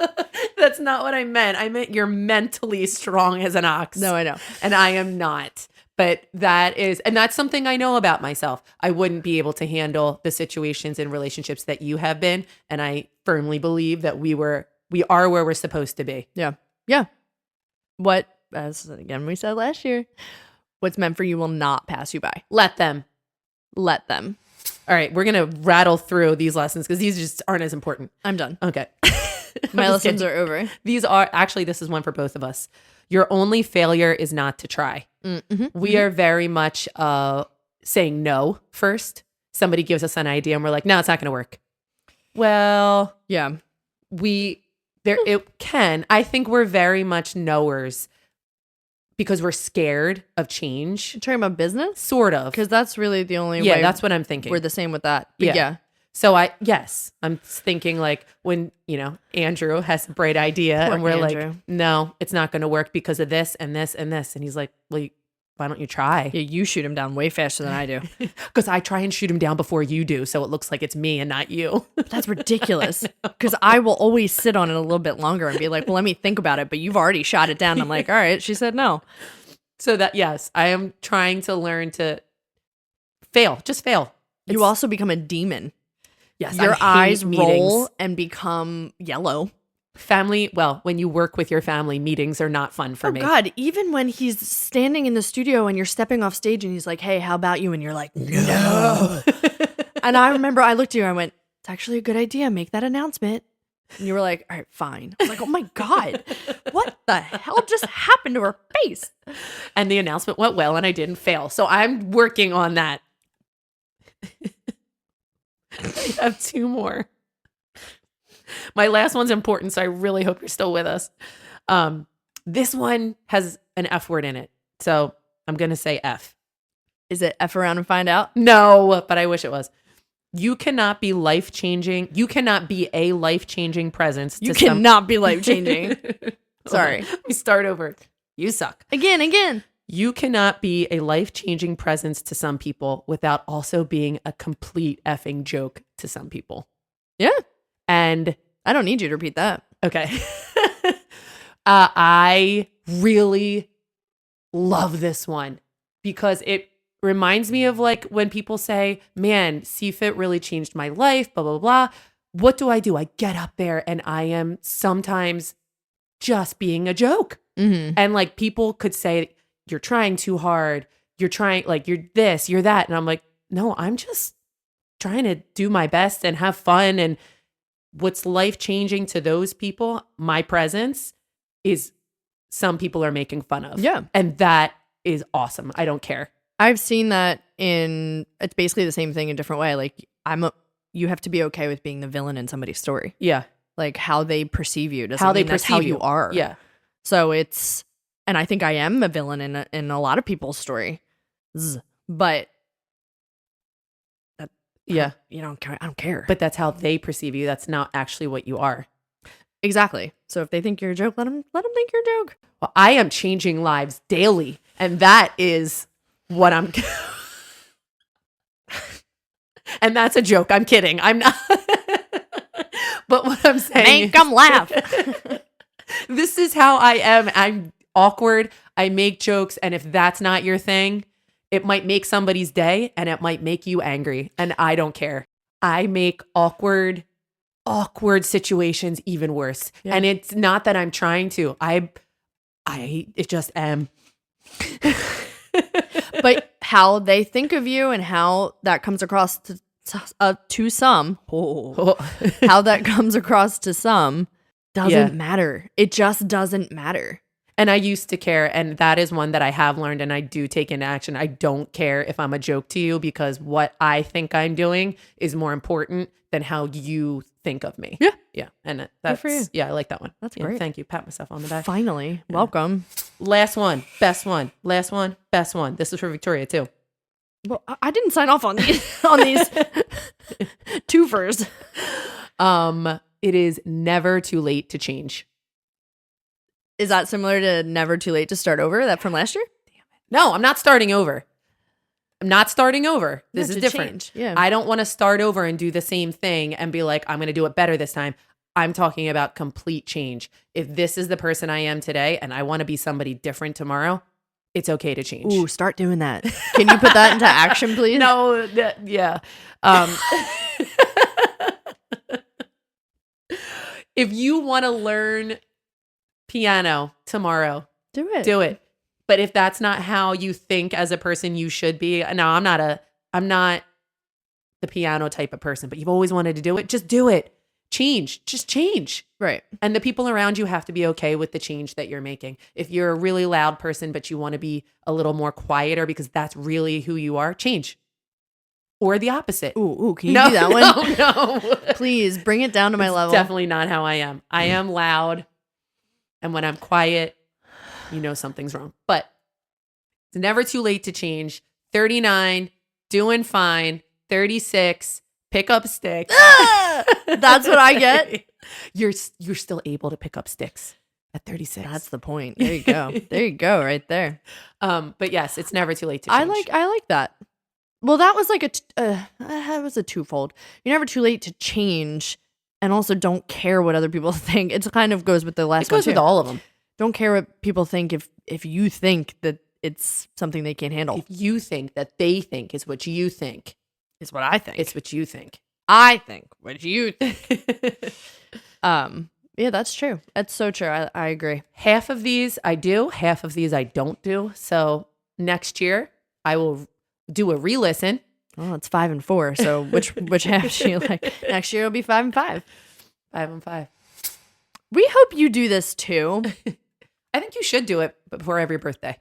That's not what I meant. I meant you're mentally strong as an ox. No, I know. And I am not. But that's something I know about myself. I wouldn't be able to handle the situations and relationships that you have been. And I firmly believe that we are where we're supposed to be. Yeah. Yeah. What, as again we said last year, what's meant for you will not pass you by. Let them. All right. We're going to rattle through these lessons because these just aren't as important. I'm done. Okay. My lessons are over. This is one for both of us. Your only failure is not to try. Mm-hmm. We are very much saying no first. Somebody gives us an idea and we're like, no, it's not going to work. Well, yeah, it can. I think we're very much knowers because we're scared of change. You're talking about business? Sort of. Because that's really the only way. Yeah, that's what I'm thinking. We're the same with that. But yeah. So I'm thinking like when, Andrew has a bright idea and we're Andrew. Like, no, it's not going to work because of this and this and this. And he's like, well, why don't you try? Yeah, you shoot him down way faster than I do. Because I try and shoot him down before you do. So it looks like it's me and not you. That's ridiculous. Because I will always sit on it a little bit longer and be like, well, let me think about it. But you've already shot it down. I'm like, all right, she said no. So yes, I am trying to learn to fail. Just fail. You also become a demon. Yes, your eyes roll and become yellow. When you work with your family, meetings are not fun for me. Oh God, even when he's standing in the studio and you're stepping off stage and he's like, hey, how about you? And you're like, no. And I remember I looked at you and I went, it's actually a good idea. Make that announcement. And you were like, all right, fine. I was like, oh my God, what the hell just happened to her face? And the announcement went well and I didn't fail. So I'm working on that. I have two more. My last one's important, so I really hope you're still with us. This one has an F word in it, so I'm going to say F. Is it F around and find out? No, but I wish it was. You cannot be life-changing. You cannot be a life-changing presence. You cannot be life-changing. Sorry. Let me start over. You suck. Again. You cannot be a life-changing presence to some people without also being a complete effing joke to some people. Yeah. And I don't need you to repeat that. Okay. I really love this one because it reminds me of like when people say, man, CFIT really changed my life, blah, blah, blah. What do? I get up there and I am sometimes just being a joke. Mm-hmm. And like people could say, you're trying too hard. You're trying, like, you're this, you're that. And I'm like, no, I'm just trying to do my best and have fun. And what's life-changing to those people, my presence, is some people are making fun of. Yeah. And that is awesome. I don't care. I've seen that it's basically the same thing in a different way. Like you have to be okay with being the villain in somebody's story. Yeah. Like how they perceive you. How they perceive that's how you are. Yeah. So and I think I am a villain in a lot of people's story. But yeah, I don't care. But that's how they perceive you. That's not actually what you are. Exactly. So if they think you're a joke, let them think you're a joke. Well, I am changing lives daily, and that is what I'm. And that's a joke. I'm kidding. I'm not. But what I'm saying Make them laugh. this is how I am. I'm awkward. I make jokes. And if that's not your thing, it might make somebody's day and it might make you angry. And I don't care. I make awkward situations even worse. Yeah. And it's not that I'm trying to. It just am. But how they think of you and how that comes across to some, how that comes across to some doesn't matter. It just doesn't matter. And I used to care, and that is one that I have learned, and I do take into action. I don't care if I'm a joke to you because what I think I'm doing is more important than how you think of me. Yeah. Yeah. And that's, yeah, I like that one. That's great. Thank you. Pat myself on the back. Finally. Yeah. Welcome. Last one. Best one. Last one. Best one. This is for Victoria too. Well, I didn't sign off on these twofers. It is never too late to change. Is that similar to never too late to start over? That from last year? Damn it. No, I'm not starting over. This is different. Change. Yeah. I don't want to start over and do the same thing and be like, I'm going to do it better this time. I'm talking about complete change. If this is the person I am today and I want to be somebody different tomorrow, it's okay to change. Ooh, start doing that. Can you put that into action, please? No, yeah. If you want to learn piano tomorrow, do it. But if that's not how you think as a person you should be, no, I'm not the piano type of person, but you've always wanted to do it, just do it. Just change. Right. And the people around you have to be okay with the change that you're making. If you're a really loud person, but you want to be a little more quieter because that's really who you are, change. Or the opposite. Ooh, can you do that one? No. Please bring it down to my level. Definitely not how I am. I am loud. And when I'm quiet, you know something's wrong. But it's never too late to change. 39, doing fine. 36, pick up sticks. That's what I get. You're still able to pick up sticks at 36. That's the point. There you go. There you go, right there. But yes, it's never too late to change. I like that. Well, that was like that was a twofold. You're never too late to change, and also don't care what other people think. It kind of goes with the last one. It goes with all of them. Don't care what people think if you think that it's something they can't handle. If you think that they think is what you think. Is what I think. It's what you think. I think what you think. Yeah, that's true. That's so true. I agree. Half of these I do, half of these I don't do. So next year I will do a re-listen. Oh, it's 5 and 4. So which half do you like? Next year it'll be 5 and 5. 5 and 5. We hope you do this too. I think you should do it before every birthday.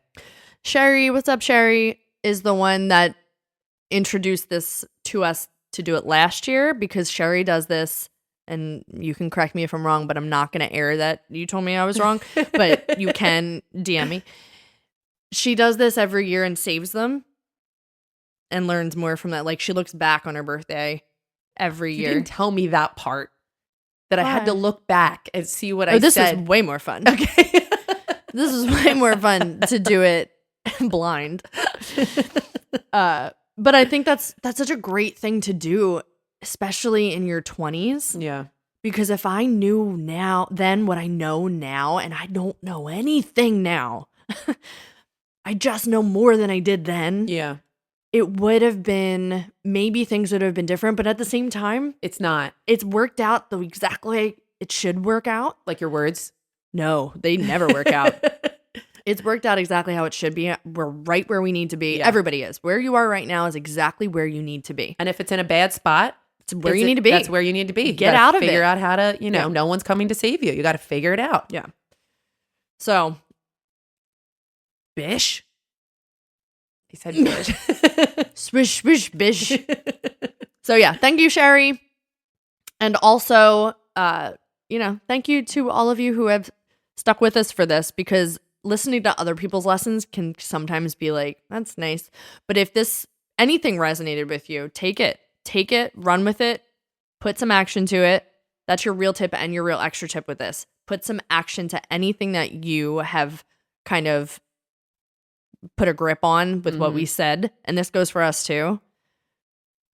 Sherry, what's up? Sherry is the one that introduced this to us to do it last year because Sherry does this, and you can correct me if I'm wrong, but I'm not going to air that you told me I was wrong, but you can DM me. She does this every year and saves them and learns more from that. Like she looks back on her birthday every year. You didn't tell me that part. That I had to look back and see what I said. This was way more fun. Okay. This is way more fun to do it blind. But I think that's such a great thing to do, especially in your 20s. Yeah. Because if I knew then what I know now, and I don't know anything now, I just know more than I did then. Yeah. It would have been, maybe things would have been different, but at the same time, it's not. It's worked out the exact way it should work out. Like your words? No, they never work out. It's worked out exactly how it should be. We're right where we need to be. Yeah. Everybody is. Where you are right now is exactly where you need to be. And if it's in a bad spot, it's where you need to be. That's where you need to be. Get out of it. Figure out how to, no one's coming to save you. You got to figure it out. Yeah. So, bish? He said bish. Swish, swish, bish. So yeah, thank you, Sherry. And also, thank you to all of you who have stuck with us for this, because listening to other people's lessons can sometimes be like, that's nice. But if anything resonated with you, take it, run with it, put some action to it. That's your real tip and your real extra tip with this. Put some action to anything that you have kind of put a grip on with what we said. And this goes for us too,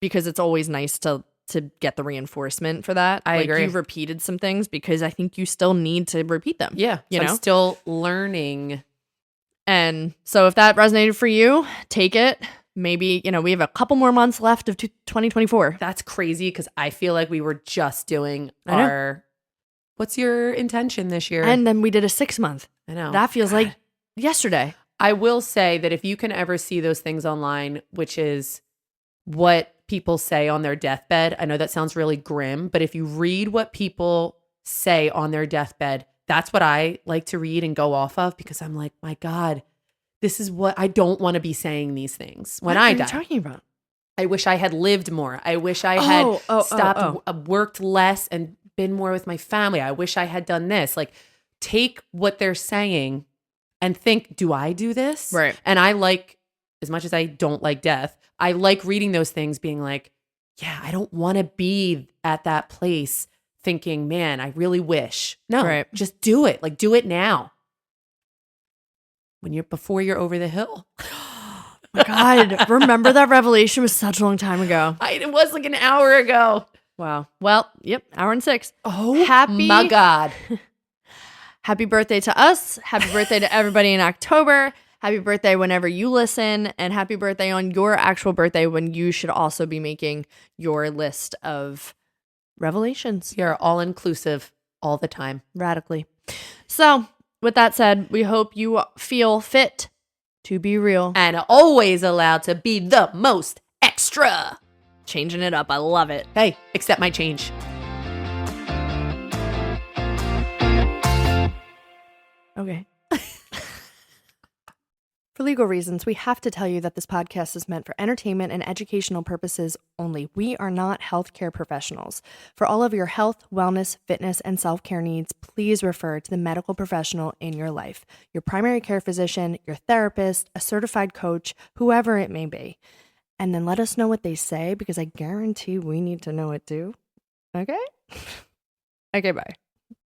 because it's always nice to to get the reinforcement for that. I agree. You've repeated some things because I think you still need to repeat them. Yeah. You know? I'm still learning. And so if that resonated for you, take it. Maybe, we have a couple more months left of 2024. That's crazy because I feel like we were just doing our, what's your intention this year? And then we did a 6 month. I know. That feels like yesterday. I will say that if you can ever see those things online, which is what people say on their deathbed, I know that sounds really grim, but if you read what people say on their deathbed, that's what I like to read and go off of, because I'm like, my God, this is what I don't want to be saying these things when I die. What are you talking about? I wish I had lived more. I wish I had stopped, worked less and been more with my family. I wish I had done this. Like, take what they're saying and think, do I do this? Right. And I like, as much as I don't like death, I like reading those things being like, yeah, I don't want to be at that place thinking, man, I really wish. No, just do it. Like, do it now. Before you're over the hill. Oh my God. Remember that revelation was such a long time ago. It was like an hour ago. Wow. Well, yep. Hour and 6. Oh, my God. Happy birthday to us. Happy birthday to everybody in October. Happy birthday whenever you listen. And happy birthday on your actual birthday when you should also be making your list of revelations. You're all inclusive all the time. Radically. So, with that said, we hope you feel fit to be real. And always allowed to be the most extra. Changing it up. I love it. Hey, accept my change. Okay. For legal reasons, we have to tell you that this podcast is meant for entertainment and educational purposes only. We are not healthcare professionals. For all of your health, wellness, fitness, and self-care needs, please refer to the medical professional in your life, your primary care physician, your therapist, a certified coach, whoever it may be. And then let us know what they say, because I guarantee we need to know it too. Okay? Okay, bye.